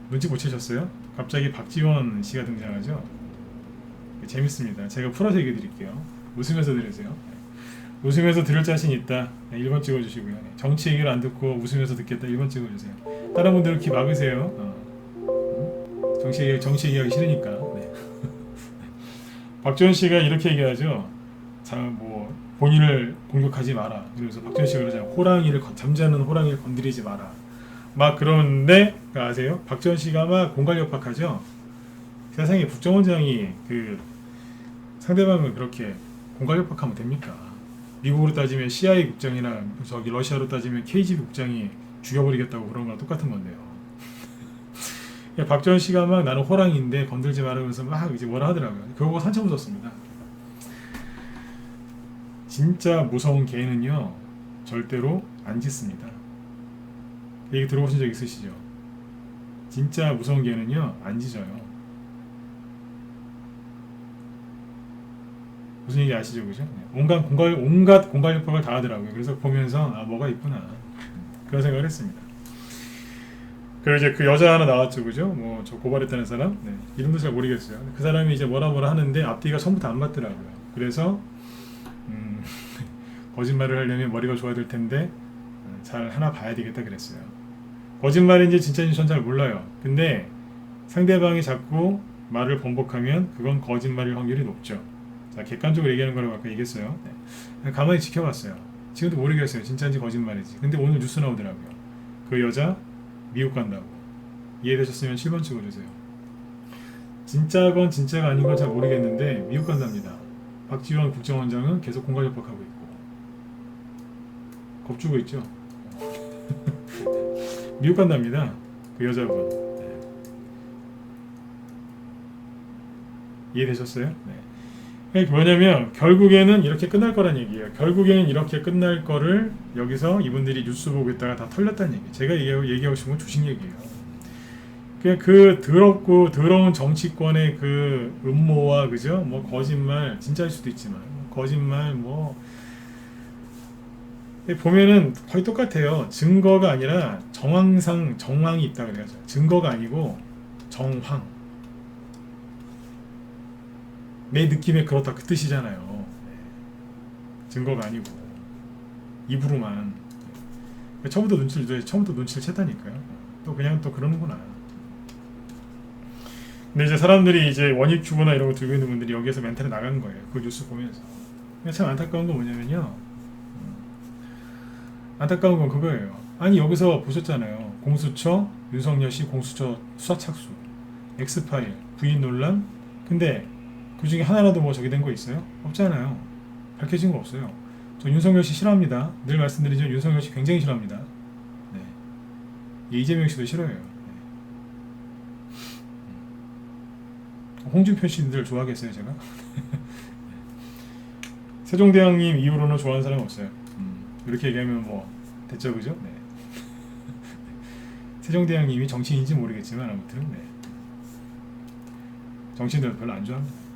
눈치 못 채셨어요? 갑자기 박지원 씨가 등장하죠. 재밌습니다. 제가 풀어서 얘기해 드릴게요. 웃으면서 들으세요. 웃으면서 들을 자신 있다. 1번 찍어주시고요. 정치 얘기를 안 듣고 웃으면서 듣겠다. 1번 찍어주세요. 다른 분들은 귀 막으세요. 정치 얘기하기 싫으니까. 네. 박지원 씨가 이렇게 얘기하죠. 뭐 본인을 공격하지 마라. 그래서 박지원 씨가 그러잖아요. 잠자는 호랑이를 건드리지 마라. 막 그런데 아세요? 박지원 씨가 막 공갈협박하죠. 세상에 국정원장이 그 상대방을 그렇게 공갈협박하면 됩니까? 미국으로 따지면 CIA 국장이나 저기 러시아로 따지면 KGB 국장이 죽여버리겠다고 그런 거랑 똑같은 건데요. 박지원 씨가 막 나는 호랑이인데 건들지 말라면서 막 이제 뭐라 하더라고요. 그거 산처 웃었습니다. 진짜 무서운 개는요 절대로 안 짖습니다. 얘기 들어보신 적 있으시죠? 진짜 무서운 개는요 안 짖어요. 무슨 얘기 아시죠, 그죠? 온갖 공갈육박을 다 하더라고요. 그래서 보면서 뭐가 있구나 그런 생각을 했습니다. 그리고 이제 그 여자 하나 나왔죠, 그죠? 뭐 저 고발했다는 사람, 이름도 잘 모르겠어요. 그 사람이 이제 뭐라 하는데 앞뒤가 처음부터 안 맞더라고요. 그래서 거짓말을 하려면 머리가 좋아야 될 텐데 잘 하나 봐야 되겠다 그랬어요. 거짓말인지 진짜인지 전 잘 몰라요. 근데 상대방이 자꾸 말을 번복하면 그건 거짓말일 확률이 높죠. 자, 객관적으로 얘기하는 거라고 아까 얘기했어요. 가만히 지켜봤어요. 지금도 모르겠어요. 진짜인지 거짓말인지. 근데 오늘 뉴스 나오더라고요. 그 여자 미국 간다고. 이해되셨으면 7번 찍어주세요. 진짜건 진짜가 아닌 건 잘 모르겠는데 미국 간답니다. 박지원 국정원장은 계속 공갈협박하고 있고 겁주고 있죠. 미국 간답니다. 그 여자분. 이해되셨어요? 그게 뭐냐면 결국에는 이렇게 끝날 거란 얘기예요. 결국에는 이렇게 끝날 거를 여기서 이분들이 뉴스 보고 있다가 다 털렸다는 얘기예요. 제가 얘기하고 싶은 건 주식 얘기예요. 그 더럽고 더러운 정치권의 그 음모와 그죠? 뭐 거짓말 진짜일 수도 있지만 거짓말 뭐 보면은 거의 똑같아요. 증거가 아니라 정황이 있다 그래야죠. 증거가 아니고 정황. 내 느낌에 그렇다 그 뜻이잖아요. 증거가 아니고 입으로만. 처음부터 눈치를 챘다니까요. 또 그냥 또 그러는구나. 근데 이제 사람들이 이제 원익 큐브나 이런 거 들고 있는 분들이 여기에서 멘탈이 나간 거예요. 그 뉴스 보면서. 참 안타까운 건 뭐냐면요. 안타까운 건 그거예요. 아니 여기서 보셨잖아요. 공수처, 윤석열 씨 공수처 수사 착수, 엑스파일, 부인 논란. 근데 그 중에 하나라도 뭐 저기 된 거 있어요? 없잖아요. 밝혀진 거 없어요. 저 윤석열 씨 싫어합니다. 늘 말씀드리지만 윤석열 씨 굉장히 싫어합니다. 이재명 씨도 싫어해요. 홍준표 씨들 좋아하겠어요, 제가? 세종대왕님 이후로는 좋아하는 사람 없어요. 이렇게 얘기하면 뭐 됐죠, 그죠? 세종대왕님이 정치인인지 모르겠지만 아무튼 정치인들은 별로 안 좋아합니다.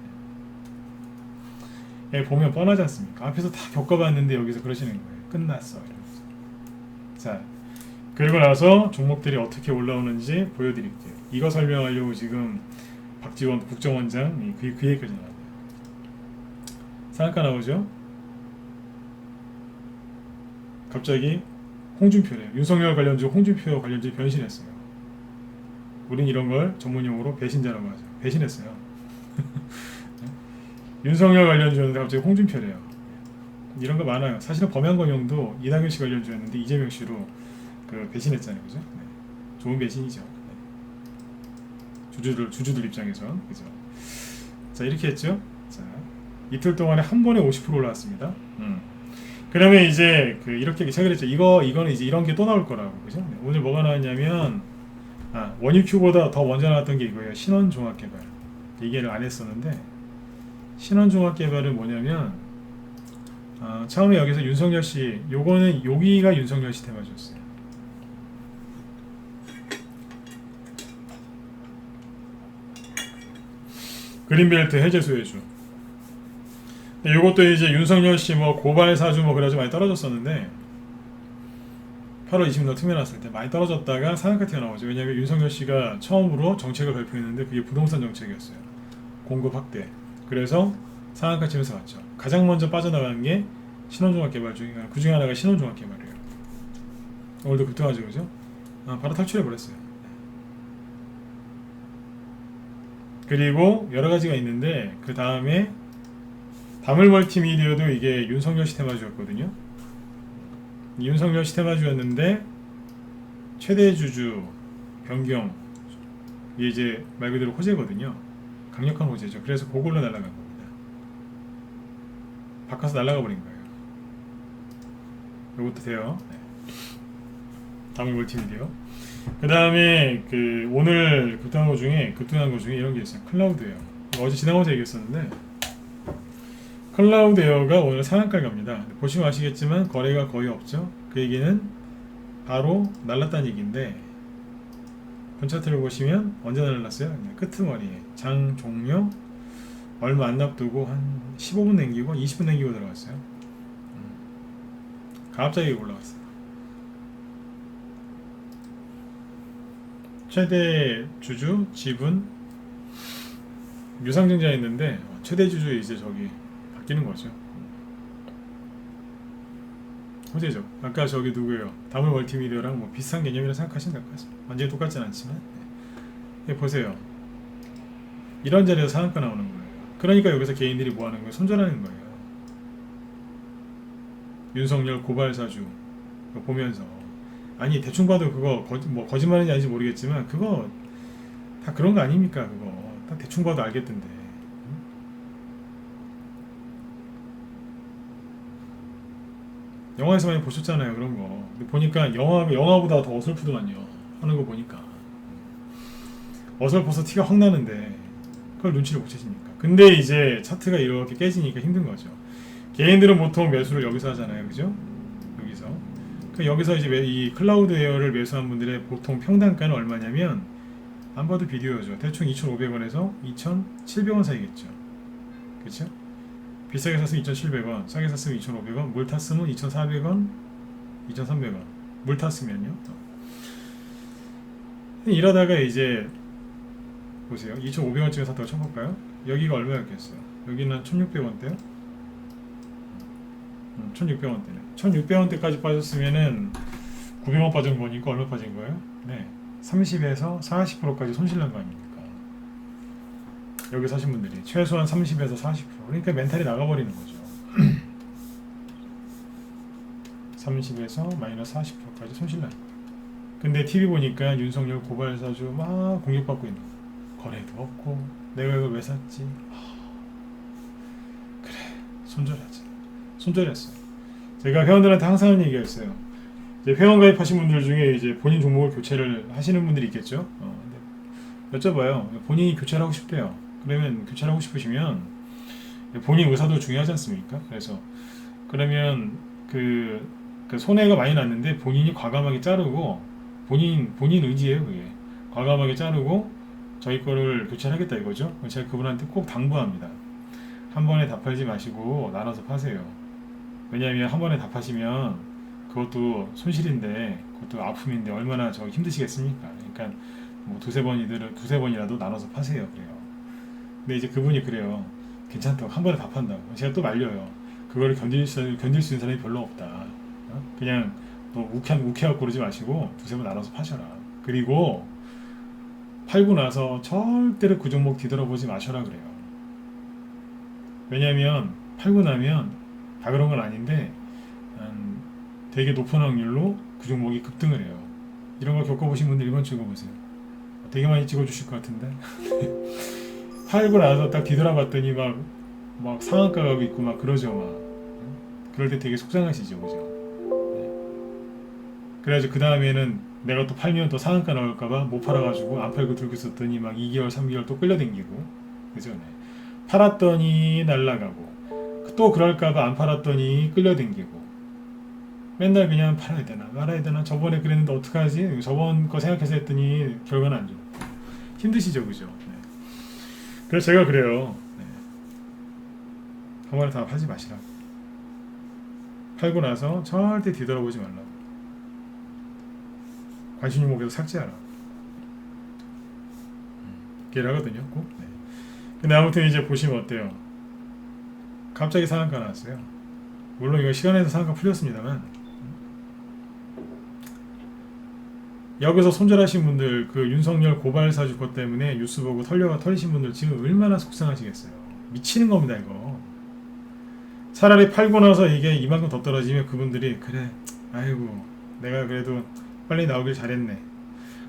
보면 뻔하지 않습니까? 앞에서 다 겪어봤는데 여기서 그러시는 거예요. 끝났어. 이러면서. 자, 그리고 나서 종목들이 어떻게 올라오는지 보여드릴게요. 이거 설명하려고 지금 박지원 국정원장 그 얘기까지 나와요. 상한가 나오죠? 갑자기 홍준표래요. 윤석열 관련주, 홍준표 관련주 변신했어요. 우린 이런 걸 전문용어로 배신자라고 하죠. 배신했어요. 윤석열 관련주였는데 갑자기 홍준표래요. 이런 거 많아요. 사실은 범양건영도 이낙연 씨 관련주였는데 이재명 씨로 그 배신했잖아요, 그죠? 좋은 배신이죠. 주주들 입장에서 그죠? 자, 이렇게 했죠. 자, 이틀 동안에 한 번에 50% 올라왔습니다. 그러면 이제 이렇게 예측을 했죠. 이거는 이제 이런 게 또 나올 거라고, 그죠? 오늘 뭐가 나왔냐면 원유큐보다 더 먼저 나왔던 게 이거예요. 신원종합개발. 얘기를 안 했었는데 신원종합개발은 뭐냐면 처음에 여기서 윤석열 씨 여기가 윤석열 씨 테마주였어요. 그린벨트 해제 수혜주. 이것도 이제 윤석열 씨 뭐 고발 사주 뭐 그래가지고 많이 떨어졌었는데 8월 20일 투매 났을 때 많이 떨어졌다가 상한가 튀어나오죠. 왜냐하면 윤석열 씨가 처음으로 정책을 발표했는데 그게 부동산 정책이었어요. 공급 확대. 그래서 상한가 치면서 갔죠. 가장 먼저 빠져나간 게 신원종합개발 그 중에 하나가 신원종합개발이에요. 오늘도 급등하죠, 그죠? 바로 탈출해 버렸어요. 그리고 여러 가지가 있는데 그 다음에 다물멀티미디어도 이게 윤석열 씨 테마주였거든요. 윤석열 씨 테마주였는데 최대 주주 변경 이게 이제 말 그대로 호재거든요. 강력한 호재죠. 그래서 그걸로 날아간 겁니다. 바꿔서 날아가 버린 거예요. 이것도 돼요. 다물멀티미디어. 그 다음에 오늘 급등한 거 중에 이런 게 있어요. 클라우드예요. 어제 지나가면서 얘기했었는데 클라우드 에어가 오늘 상한가를 갑니다. 보시면 아시겠지만 거래가 거의 없죠. 그 얘기는 바로 날랐다는 얘기인데, 본 차트를 보시면 언제 날랐어요? 끄트머리에 장 종료 얼마 안 납두고 한 15분 남기고 20분 남기고 들어갔어요. 갑자기 올라갔어요. 최대 주주 지분 유상증자했는데 최대 주주 이제 저기 바뀌는 거죠. 호재죠. 아까 저기 누구예요? 다물 멀티미디어랑 뭐 비슷한 개념이라 생각하시면 될 것 같습니다. 완전히 똑같진 않지만 네. 보세요. 이런 자리에서 상한가 나오는 거예요. 그러니까 여기서 개인들이 뭐 하는 거예요? 손절하는 거예요. 윤석열 고발사주 보면서 아니 대충 봐도 그거 뭐 거짓말인지 아닌지 모르겠지만 그거 다 그런 거 아닙니까? 그거 다 대충 봐도 알겠던데. 영화에서 많이 보셨잖아요 그런 거. 근데 보니까 영화보다 더 어설프더만요. 하는 거 보니까 어설퍼서 티가 확 나는데 그걸 눈치를 못 채십니까? 근데 이제 차트가 이렇게 깨지니까 힘든 거죠. 개인들은 보통 매수를 여기서 하잖아요, 그죠? 여기서. 여기서 이제 이 클라우드 에어를 매수한 분들의 보통 평단가는 얼마냐면 안 봐도 비디오죠. 대충 2,500원에서 2,700원 사이겠죠. 그렇죠? 비싸게 샀으면 2,700원, 싸게 샀으면 2,500원, 물 탔으면 2,400원, 2,300원. 물 탔으면요. 이러다가 이제 보세요. 2,500원쯤에 샀다고 쳐볼까요? 여기가 얼마였겠어요? 여기는 1,600원대요? 1,600원대네. 1,600원대까지 빠졌으면은 900원 빠진 거니까 얼마 빠진 거예요? 네. 30에서 40%까지 손실 난 거 아닙니까? 여기 사신 분들이 최소한 30에서 40%. 그러니까 멘탈이 나가버리는 거죠. 30에서 마이너스 40%까지 손실 난 거예요. 근데 TV 보니까 윤석열 고발사주 막 공격받고 있는 거예요. 거래도 없고 내가 이걸 왜 샀지? 그래 손절하지. 손절했어요. 제가 회원들한테 항상 하는 얘기였어요. 이제 회원 가입하신 분들 중에 이제 본인 종목을 교체를 하시는 분들이 있겠죠. 여쭤봐요. 본인이 교체를 하고 싶대요. 그러면 교체를 하고 싶으시면 본인 의사도 중요하지 않습니까? 그래서 그러면 그 손해가 많이 났는데 본인이 과감하게 자르고 본인 의지예요. 그게 과감하게 자르고 저희 거를 교체를 하겠다 이거죠. 제가 그분한테 꼭 당부합니다. 한 번에 다 팔지 마시고 나눠서 파세요. 왜냐하면 한 번에 다 파시면 그것도 손실인데 그것도 아픔인데 얼마나 저 힘드시겠습니까? 그러니까 뭐 두세 번이라도 나눠서 파세요. 그래요. 근데 이제 그분이 그래요. 괜찮다고 한 번에 다 판다고. 제가 또 말려요. 그걸 견딜 수 있는 사람이 별로 없다. 그냥 너 욱해갖고 그러지 마시고 두세 번 나눠서 파셔라. 그리고 팔고 나서 절대로 그 종목 뒤돌아보지 마셔라 그래요. 왜냐면 팔고 나면 다 그런 건 아닌데 되게 높은 확률로 그 종목이 급등을 해요. 이런 거 겪어보신 분들 이번 주 읽어보세요. 되게 많이 찍어주실 것 같은데 팔고 나서 딱 뒤돌아봤더니 막 상한가 가고 있고 막 그러죠. 막 그럴 때 되게 속상하시죠, 그죠? 네. 그래가지고 그 다음에는 내가 또 팔면 또 상한가 나올까봐 못 팔아가지고 안 팔고 들고 있었더니 막 2개월 3개월 또 끌려댕기고 그죠? 네. 팔았더니 날라가고 또 그럴까봐 안 팔았더니 끌려댕기고 맨날 그냥 팔아야 되나 말아야 되나 저번에 그랬는데 어떡하지? 저번 거 생각해서 했더니 결과는 안 좋고 힘드시죠, 그죠? 네. 그래서 제가 그래요. 네. 한 번에 다 팔지 마시라고. 팔고 나서 절대 뒤돌아보지 말라고. 관심 종목에서 삭제하라. 걔라거든요, 꼭. 네. 근데 아무튼 이제 보시면 어때요? 갑자기 상한가 나왔어요. 물론 이거 시간에서 상한가 풀렸습니다만 여기서 손절하신 분들 그 윤석열 고발사주 것 때문에 뉴스 보고 털리신 분들 지금 얼마나 속상하시겠어요. 미치는 겁니다 이거. 차라리 팔고 나서 이게 이만큼 더 떨어지면 그분들이 그래 아이고 내가 그래도 빨리 나오길 잘했네.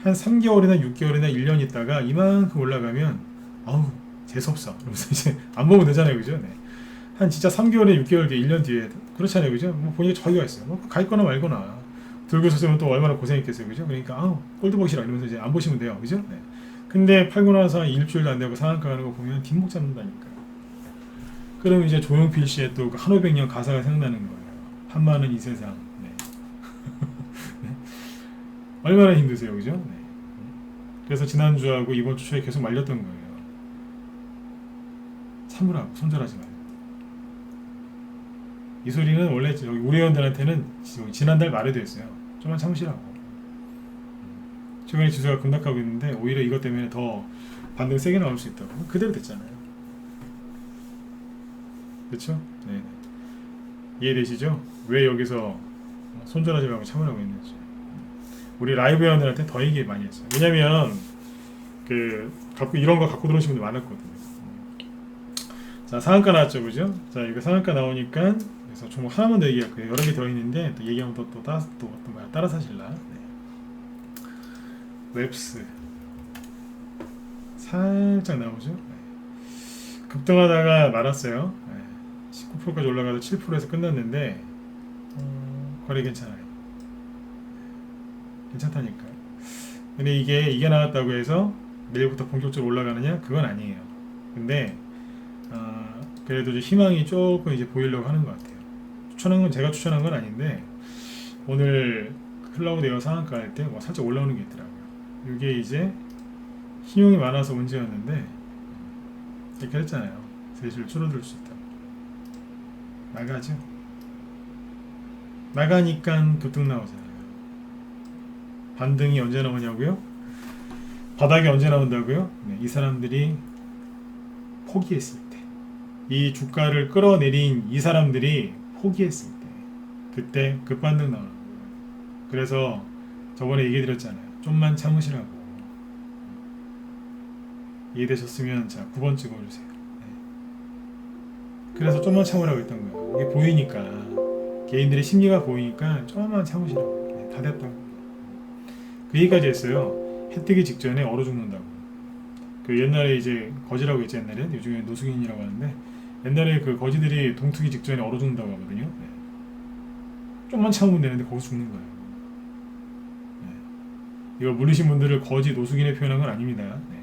한 3개월이나 6개월이나 1년 있다가 이만큼 올라가면 아우 재수없어. 그러면서 이제 안 보면 되잖아요, 그죠? 네. 한 진짜 3개월에 6개월 뒤에 1년 뒤에 그렇잖아요, 그죠? 뭐 보니까 저기가 있어요. 뭐 가 있거나 말거나 들고 있었으면 또 얼마나 고생했겠어요, 그죠? 그러니까 아우 꼴드보시라 이러면서 이제 안 보시면 돼요, 그죠? 네. 근데 팔고 나서 일주일도 안 되고 상한가 가는 거 보면 뒷목 잡는다니까요. 그럼 이제 조용필 씨의 또 한오백년 가사가 생각나는 거예요. 한마는 이 세상. 네. 네. 얼마나 힘드세요, 그죠? 네. 그래서 지난주하고 이번 주 초에 계속 말렸던 거예요. 참으라고, 손절하지 말고. 이 소리는 원래 우리 회원들한테는 지난달 말에도 했어요. 좀만 참으시라고. 최근에 지수가 급락하고 있는데 오히려 이것 때문에 더 반등 세게 나올 수 있다고. 그대로 됐잖아요. 그렇죠? 네. 이해되시죠? 왜 여기서 손절하지 말고 참으라고 했는지. 우리 라이브 회원들한테 더 얘기 많이 했어요. 왜냐면 이런 거 갖고 들어오신 분들 많았거든요. 자, 상한가 나왔죠, 그죠? 자, 이거 상한가 나오니까 그래서 종목 하나만 더 얘기할 거예요. 여러 개 들어있는데 또 얘기하면 또 따라 사실라. 네. 웹스 살짝 나오죠. 네. 급등하다가 말았어요. 네. 19%까지 올라가서 7%에서 끝났는데 거래 괜찮아요. 괜찮다니까. 근데 이게 나왔다고 해서 내일부터 본격적으로 올라가느냐? 그건 아니에요. 근데 그래도 이제 희망이 조금 이제 보이려고 하는 것 같아요. 제가 추천한 건 아닌데 오늘 클라우드 에어 상한가 할 때 살짝 올라오는 게 있더라고요. 이게 이제 신용이 많아서 문제였는데 이렇게 했잖아요. 슬슬 줄어들 수 있다. 나가죠. 나가니까 급등 나오잖아요. 반등이 언제 나오냐고요? 바닥이 언제 나온다고요? 네, 이 사람들이 포기했을 때, 이 주가를 끌어내린 이 사람들이 포기했을 때, 그때 급반등 나오는 거예요. 그래서 저번에 얘기 드렸잖아요. 좀만 참으시라고. 이해되셨으면 자 9번 찍어주세요. 네. 그래서 좀만 참으라고 했던 거예요. 이게 보이니까, 개인들의 심리가 보이니까 좀만 참으시라고. 네, 다 됐다고. 그 얘기까지 했어요. 해 뜨기 직전에 얼어 죽는다고. 그 옛날에 이제 거지라고 했지, 옛날에. 요즘에 노숙인이라고 하는데 옛날에 그 거지들이 동트기 직전에 얼어 죽는다고 하거든요. 네. 좀만 참으면 되는데 거기서 죽는 거예요. 네. 이거 물리신 분들을 거지, 노숙인에 표현한 건 아닙니다. 네.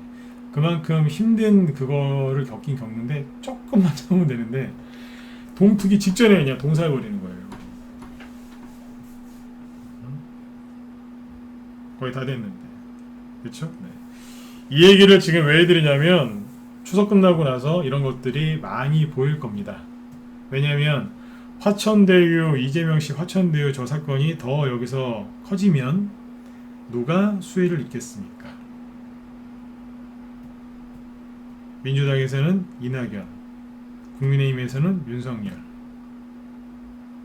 그만큼 힘든 그거를 겪는데 조금만 참으면 되는데 동트기 직전에 그냥 동사해버리는 거예요. 거의 다 됐는데. 그렇죠? 네. 이 얘기를 지금 왜 해드리냐면 추석 끝나고 나서 이런 것들이 많이 보일 겁니다. 왜냐하면 화천대유, 이재명씨 화천대유 저 사건이 더 여기서 커지면 누가 수혜를 입겠습니까? 민주당에서는 이낙연, 국민의힘에서는 윤석열.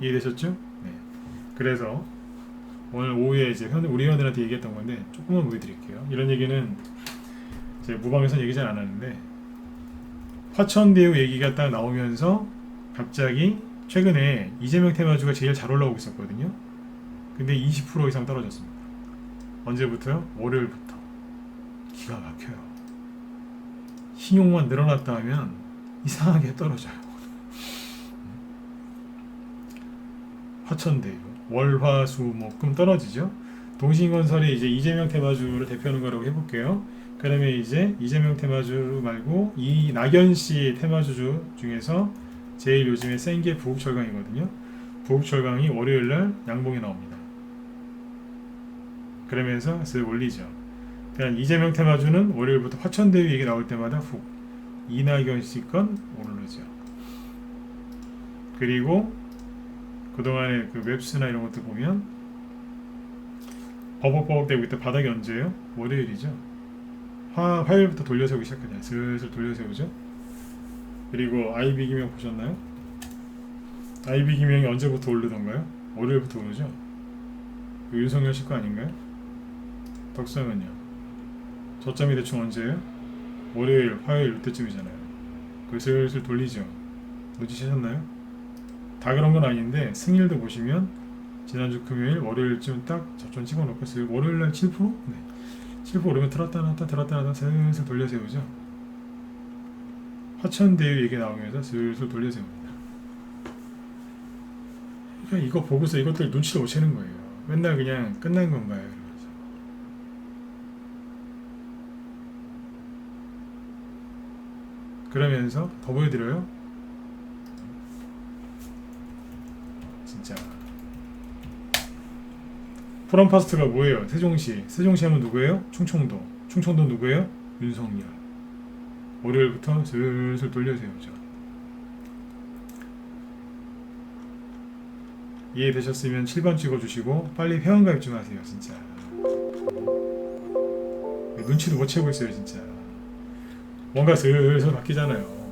이해되셨죠? 네. 그래서 오늘 오후에 이제 우리 회원들한테 얘기했던 건데 조금만 보여드릴게요. 이런 얘기는 제 무방에서는 얘기 잘 안 하는데 화천대유 얘기가 딱 나오면서 갑자기 최근에 이재명 테마주가 제일 잘 올라오고 있었거든요. 근데 20% 이상 떨어졌습니다. 언제부터요? 월요일부터. 기가 막혀요. 신용만 늘어났다 하면 이상하게 떨어져요. 화천대유 월화수목금 떨어지죠. 동신건설이 이제 이재명 테마주를 대표하는 거라고 해볼게요. 그러면 이제 이재명 테마주 말고 이 낙연씨 테마주 중에서 제일 요즘에 센 게 부국철강이거든요. 부국철강이 월요일날 양봉이 나옵니다. 그러면서 쓱 올리죠. 그러니까 이재명 테마주는 월요일부터 화천대유 얘기 나올 때마다 훅 이낙연씨 건 오르죠. 그리고 그동안에 그 웹스나 이런 것들 보면 버벅버벅대고 있다 바닥이 언제예요? 월요일이죠. 화요일부터 돌려세우기 시작하잖아요. 슬슬 돌려세우죠. 그리고 아이비 기명 보셨나요? 아이비 기명이 언제부터 오르던가요? 월요일부터 오르죠. 윤석열 씨 거 아닌가요? 덕성은요. 저점이 대충 언제예요? 월요일, 화요일 이때쯤이잖아요. 그 슬슬 돌리죠. 놓치셨나요? 다 그런 건 아닌데 승일도 보시면 지난주 금요일, 월요일쯤 딱 저점 찍어놓고 월요일날 7%? 네. 7% 오르면 들었다 놨다 슬슬 돌려세우죠. 화천대유 얘기 나오면서 슬슬 돌려세웁니다. 그러니까 이거 보고서 이것들 눈치를 못 채는 거예요. 맨날 그냥 끝난 건가요? 그러면서 더 보여드려요. 진짜. 프롬퍼스트가 뭐예요? 세종시. 세종시 하면 누구예요? 충청도. 충청도 누구예요? 윤석열. 월요일부터 슬슬 돌려세우죠. 이해되셨으면 7번 찍어주시고 빨리 회원가입 좀 하세요. 진짜 눈치도 못 채고 있어요. 진짜 뭔가 슬슬 바뀌잖아요.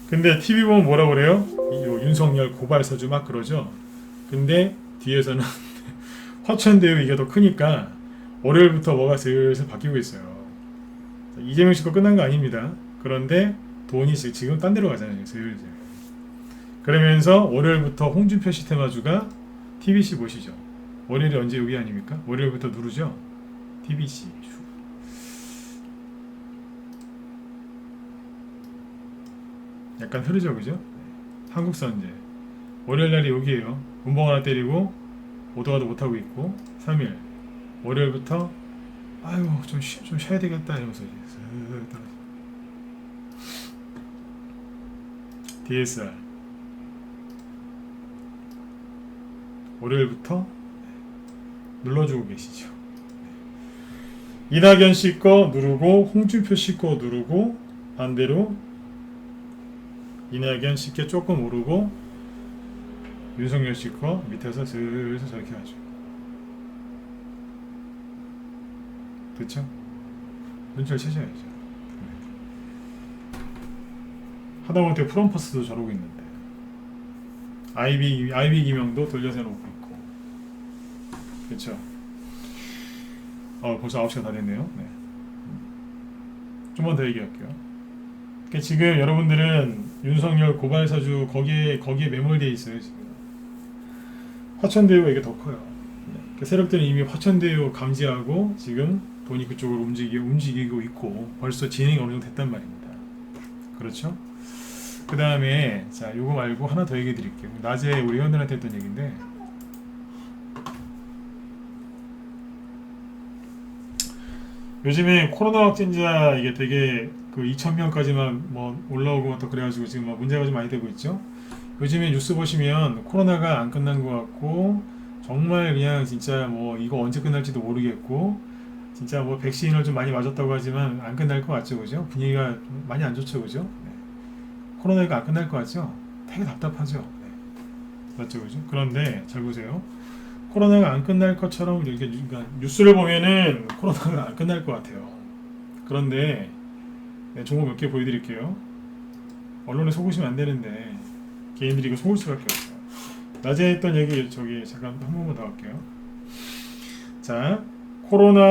근데 TV 보면 뭐라 그래요? 윤석열 고발사주 막 그러죠. 근데 뒤에서는 화천대유 이게 더 크니까 월요일부터 뭐가 슬슬 바뀌고 있어요. 이재명 씨 거 끝난 거 아닙니다. 그런데 돈이 지금 딴 데로 가잖아요. 슬슬. 그러면서 월요일부터 홍준표 시스템아주가 TBC 보시죠. 월요일이 언제 여기 아닙니까? 월요일부터 누르죠. TBC. 약간 흐르죠, 그죠? 한국선제. 월요일날이 여기에요. 운봉 하나 때리고 오도가도 못하고 있고 3일 월요일부터 아유 좀 쉬어야 되겠다 이러면서 이제 DSR 월요일부터 눌러주고 계시죠. 이낙연 씨 거 누르고 홍준표 씨 거 누르고 반대로 이낙연 씨 게 조금 오르고 윤석열 씨 거 밑에서 슬슬 저렇게 하죠. 그쵸? 눈치를 채셔야죠. 하다못해 프롬퍼스도 저러고 있는데 아이비 기명도 돌려서 놓고 있고 그쵸? 벌써 9시가 다 됐네요. 네. 좀만 더 얘기할게요. 그러니까 지금 여러분들은 윤석열 고발사주 거기에 매몰되어 있어요. 지금 화천대유가 이게 더 커요. 그러니까 세력들은 이미 화천대유 감지하고 지금 돈이 그쪽으로 움직이고 있고 벌써 진행이 어느 정도 됐단 말입니다. 그렇죠? 그 다음에 자 요거 말고 하나 더 얘기해 드릴게요. 낮에 우리 회원들한테 했던 얘기인데 요즘에 코로나 확진자 이게 되게 그 2,000명까지만 뭐 올라오고 또 그래가지고 지금 막 문제가 좀 많이 되고 있죠. 요즘에 뉴스 보시면 코로나가 안 끝난 것 같고 정말 그냥 진짜 뭐 이거 언제 끝날지도 모르겠고 진짜 뭐 백신을 좀 많이 맞았다고 하지만 안 끝날 것 같죠, 그죠? 분위기가 많이 안 좋죠, 그죠? 네. 코로나가 안 끝날 것 같죠? 되게 답답하죠. 네. 맞죠, 그죠? 그런데 잘 보세요. 코로나가 안 끝날 것처럼 이렇게 그러니까 뉴스를 보면은 코로나가 안 끝날 것 같아요. 그런데 네, 정보 몇 개 보여드릴게요. 언론에 속으시면 안 되는데 개인들이 이거 속을 수밖에 없어요. 낮에 했던 얘기 저기 잠깐 한 번만 더 할게요. 자, 코로나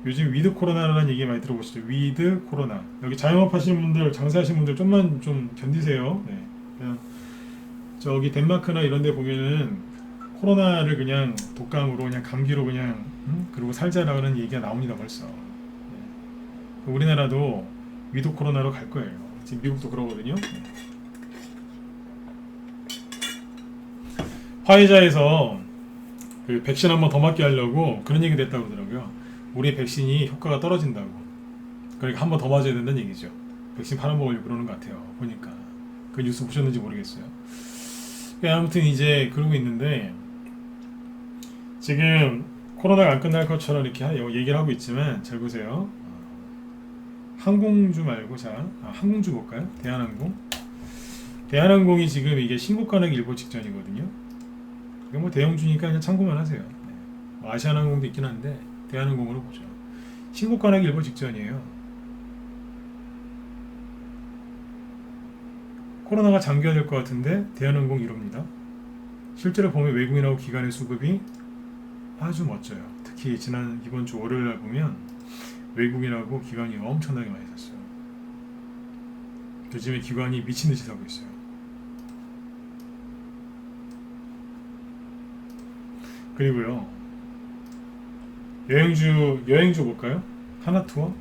요즘 위드 코로나라는 얘기 많이 들어보시죠. 위드 코로나. 여기 자영업 하시는 분들, 장사하시는 분들 좀만 좀 견디세요. 네. 그냥 저기 덴마크나 이런 데 보면은 코로나를 그냥 독감으로 그냥 감기로 그냥 그리고 살자라는 얘기가 나옵니다 벌써. 네. 우리나라도 위드 코로나로 갈 거예요. 지금 미국도 그러거든요. 네. 화이자에서 그 백신 한번 더 맞게 하려고 그런 얘기 됐다고 그러더라고요. 우리 백신이 효과가 떨어진다고. 그러니까 한번 더 맞아야 된다는 얘기죠. 백신 팔아먹으려고 그러는 것 같아요. 보니까 그 뉴스 보셨는지 모르겠어요. 아무튼 이제 그러고 있는데 지금 코로나가 안 끝날 것처럼 이렇게 얘기를 하고 있지만 잘 보세요. 항공주 말고 자 항공주 볼까요? 대한항공. 대한항공이 지금 이게 신고가는 일보 직전이거든요. 이거 뭐 대형주니까 그냥 참고만 하세요. 네. 뭐 아시아나항공도 있긴 한데 대한항공으로 보죠. 신고가는 일보 직전이에요. 코로나가 장기화될 것 같은데 대한항공 이럽니다. 실제로 보면 외국인하고 기관의 수급이 아주 멋져요. 특히 이번 주 월요일 날 보면 외국인하고 기관이 엄청나게 많이 샀어요. 요즘에 기관이 미친듯이 사고 있어요. 그리고요 여행주 볼까요? 하나투어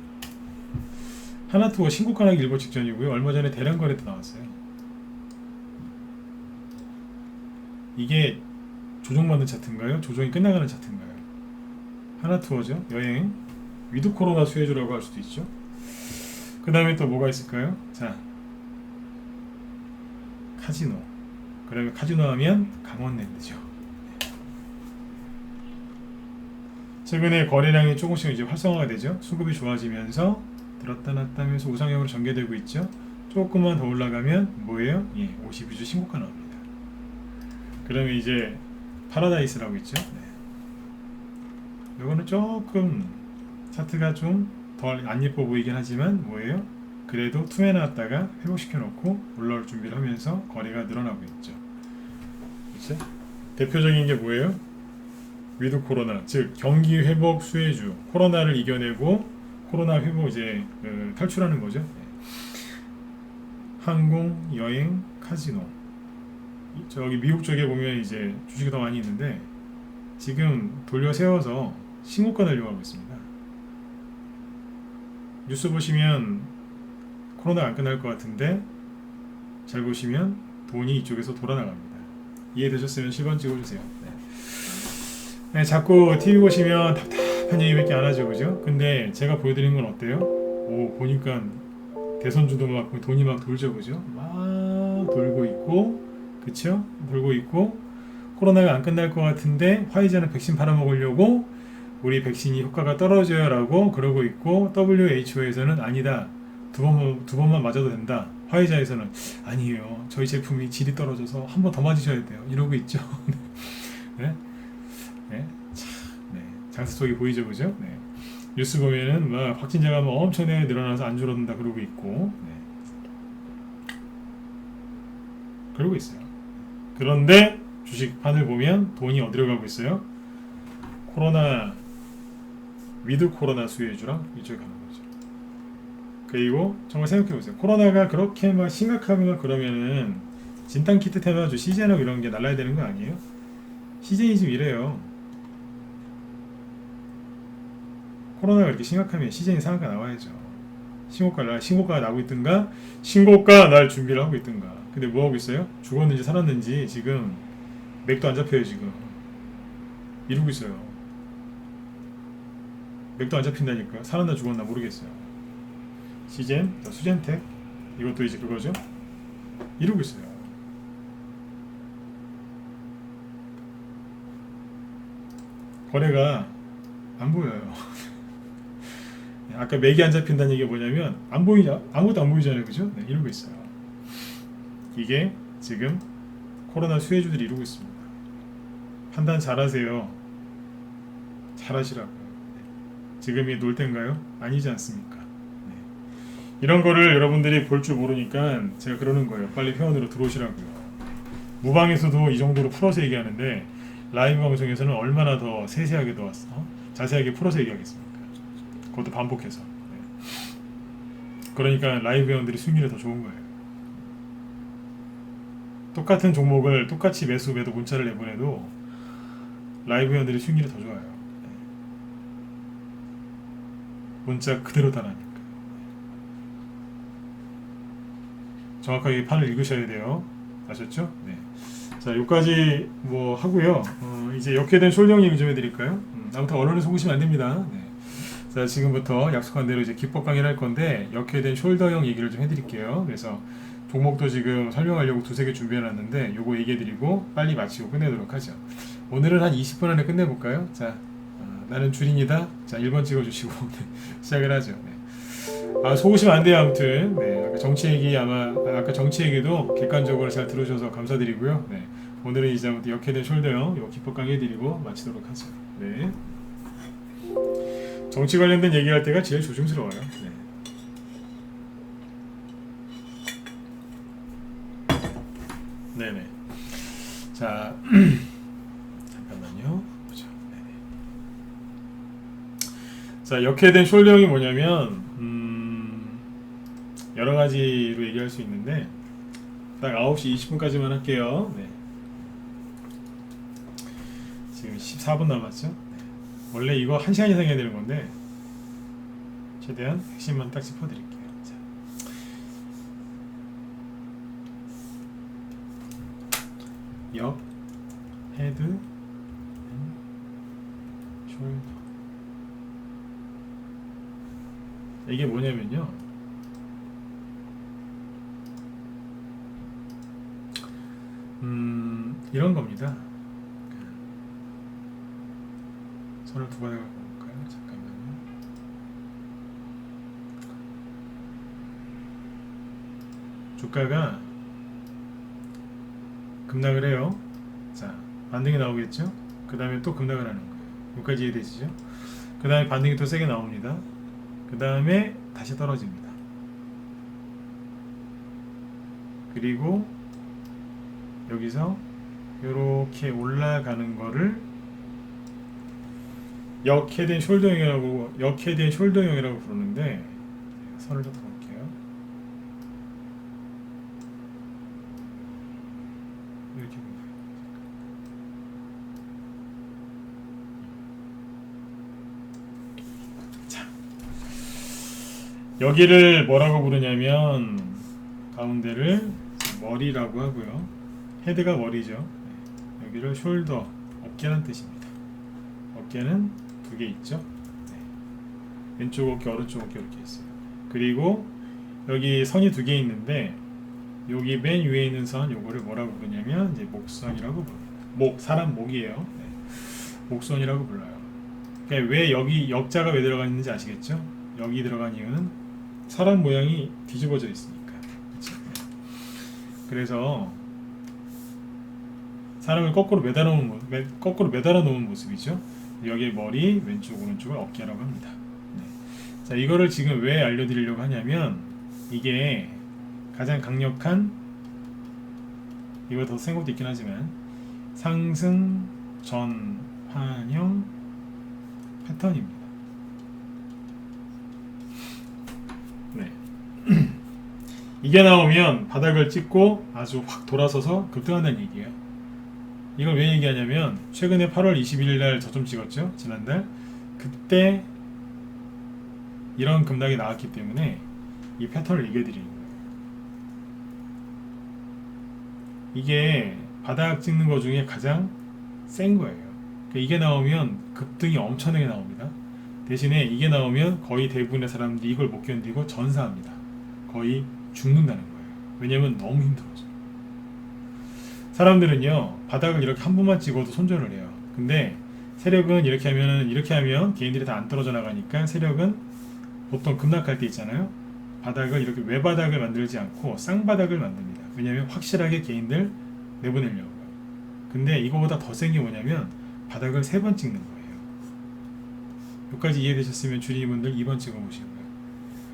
신고가하기 일보 직전이고요. 얼마 전에 대량 거래도 나왔어요. 이게 조정받는 차트인가요? 조정이 끝나가는 차트인가요? 하나투어죠. 여행 위드 코로나 수혜주라고 할 수도 있죠. 그 다음에 또 뭐가 있을까요? 자 카지노. 그러면 카지노 하면 강원랜드죠. 최근에 거래량이 조금씩 이제 활성화가 되죠. 수급이 좋아지면서 들었다 놨다 하면서 우상향으로 전개되고 있죠. 조금만 더 올라가면 뭐예요? 예, 52주 신고가 나옵니다. 그러면 이제 파라다이스라고 있죠. 네. 이거는 조금 차트가 좀 더 안 예뻐 보이긴 하지만 뭐예요? 그래도 투매 나왔다가 회복시켜 놓고 올라올 준비를 하면서 거래가 늘어나고 있죠. 그렇죠? 대표적인 게 뭐예요? 위드 코로나, 즉 경기 회복 수혜주, 코로나를 이겨내고 코로나 회복 이제 탈출하는 거죠. 항공, 여행, 카지노. 저기 미국 쪽에 보면 이제 주식이 더 많이 있는데 지금 돌려 세워서 신고가 달려가고 있습니다. 뉴스 보시면 코로나 안 끝날 것 같은데 잘 보시면 돈이 이쪽에서 돌아나갑니다. 이해되셨으면 10번 찍어주세요. 네, 자꾸 TV 보시면 답답한 얘기밖에 안 하죠, 그죠? 근데 제가 보여드리는 건 어때요? 오, 보니까 대선주도 막 돈이 막 돌죠, 그죠? 막 돌고 있고, 그쵸? 돌고 있고, 코로나가 안 끝날 것 같은데 화이자는 백신 팔아먹으려고 우리 백신이 효과가 떨어져요 라고 그러고 있고, WHO에서는 아니다, 두 번만 맞아도 된다. 화이자에서는 아니에요, 저희 제품이 질이 떨어져서 한 번 더 맞으셔야 돼요, 이러고 있죠. 네? 네, 참, 네, 장사 속이 보이죠, 그죠? 네. 뉴스 보면은 막 확진자가 막 엄청나게 늘어나서 안 줄어든다 그러고 있고, 네. 그러고 있어요. 그런데 주식판을 보면 돈이 어디로 가고 있어요? 코로나, 위드 코로나 수혜주랑 이쪽에 가는 거죠. 그리고 정말 생각해 보세요. 코로나가 그렇게 막 심각하면 그러면은 진단 키트 태워가지고 시즌하고 이런 게 날라야 되는 거 아니에요? 시즌이 지금 이래요. 코로나가 이렇게 심각하면 시즌이 상한가 나와야죠. 신고가가 나고 있든가, 신고가 날 준비를 하고 있든가. 근데 뭐 하고 있어요? 죽었는지 살았는지 지금 맥도 안 잡혀요. 지금 이러고 있어요. 맥도 안 잡힌다니까. 살았나 죽었나 모르겠어요. 시젠, 수젠텍, 이것도 이제 그거죠. 이러고 있어요. 거래가 안 보여요. 아까 맥이 안 잡힌다는 얘기가 뭐냐면 안 보이냐? 아무것도 안 보이잖아요, 그죠? 네, 이러고 있어요. 이게 지금 코로나 수혜주들이 이러고 있습니다. 판단 잘하세요. 잘하시라고요. 지금이 놀 때인가요? 아니지 않습니까? 네. 이런 거를 여러분들이 볼 줄 모르니까 제가 그러는 거예요. 빨리 회원으로 들어오시라고요. 무방에서도 이 정도로 풀어서 얘기하는데 라이브 방송에서는 얼마나 더 세세하게 더 자세하게 풀어서 얘기하겠습니까? 그것도 반복해서. 네. 그러니까 라이브 회원들이 수익률이 더 좋은 거예요. 똑같은 종목을 똑같이 매수 매도 문자를 내보내도 라이브 회원들이 수익률이 더 좋아요. 네. 문자 그대로 달하니까. 정확하게 판을 읽으셔야 돼요. 아셨죠? 네. 자, 여기까지 뭐 하고요. 이제 역회된 숄더형 얘기 좀 해드릴까요? 아무튼 언론에 속으시면 안 됩니다. 네. 자, 지금부터 약속한 대로 이제 기법 강의를 할 건데 역회된 숄더형 얘기를 좀 해드릴게요. 그래서 종목도 지금 설명하려고 두세 개 준비해놨는데 요거 얘기해드리고 빨리 마치고 끝내도록 하죠. 오늘은 한 20분 안에 끝내볼까요? 자, 나는 줄인이다. 자, 1번 찍어주시고 시작을 하죠. 네. 속으시면 안 돼요. 아무튼 네, 아까 정치 얘기 아까 정치 얘기도 객관적으로 잘 들으셔서 감사드리고요. 네, 오늘은 이제 아무튼 역회된 숄더형 요 기법 강의 해드리고 마치도록 하죠. 네. 정치 관련된 얘기할 때가 제일 조심스러워요. 네. 네네. 자, 잠깐만요. 보자. 네네. 자, 역회된 숄더형이 뭐냐면 여러 가지로 얘기할 수 있는데 딱 9시 20분까지만 할게요. 네. 지금 14분 남았죠? 네. 원래 이거 1시간 이상 해야 되는 건데 최대한 핵심만 딱 짚어드릴게요. 자. 역, 헤드, 숄더. 이게 뭐냐면요. 이런 겁니다. 선을 두 가닥을 볼까요? 잠깐만요. 주가가 급락을 해요. 자, 반등이 나오겠죠? 그 다음에 또 급락을 하는 거예요. 여기까지 이해되시죠? 그 다음에 반등이 더 세게 나옵니다. 그 다음에 다시 떨어집니다. 그리고 여기서 이렇게 올라가는 거를 역헤드앤 숄더형이라고 부르는데, 선을 좀 볼게요. 이렇게 보면 자, 여기를 뭐라고 부르냐면 가운데를 머리라고 하고요. 헤드가 머리죠. 여기를 숄더, 어깨란 뜻입니다. 어깨는 두 개 있죠. 네. 왼쪽 어깨, 오른쪽 어깨 이렇게 있어요. 그리고 여기 선이 두 개 있는데 여기 맨 위에 있는 선, 요거를 뭐라고 부르냐면 이제 목선이라고 부릅니다. 사람 목이에요. 네. 목선이라고 불러요. 그러니까 왜 여기 역자가 왜 들어가 있는지 아시겠죠? 여기 들어간 이유는 사람 모양이 뒤집어져 있으니까. 그렇죠? 네. 그래서 사람을 거꾸로 매달아 놓은 모습이죠. 여기에 머리, 왼쪽, 오른쪽을 어깨라고 합니다. 네. 자, 이거를 지금 왜 알려드리려고 하냐면 이게 가장 강력한, 이거 더 센 것도 있긴 하지만 상승 전환형 패턴입니다. 네. 이게 나오면 바닥을 찍고 아주 확 돌아서서 급등한다는 얘기예요. 이걸 왜 얘기하냐면 최근에 8월 21일 날 저점 찍었죠. 지난달. 그때 이런 급락이 나왔기 때문에 이 패턴을 얘기해드리는 거예요. 이게 바닥 찍는 거 중에 가장 센 거예요. 그러니까 이게 나오면 급등이 엄청나게 나옵니다. 대신에 이게 나오면 거의 대부분의 사람들이 이걸 못 견디고 전사합니다. 거의 죽는다는 거예요. 왜냐면 너무 힘들어서. 사람들은요, 바닥을 이렇게 한 번만 찍어도 손절을 해요. 근데 세력은 이렇게 하면 개인들이 다 안 떨어져 나가니까 세력은 보통 급락할 때 있잖아요. 바닥을 이렇게 외바닥을 만들지 않고 쌍바닥을 만듭니다. 왜냐면 확실하게 개인들 내보내려고요. 근데 이거보다 더 센 게 뭐냐면 바닥을 3번 찍는 거예요. 여기까지 이해되셨으면 주인분들 2번 찍어보시고요.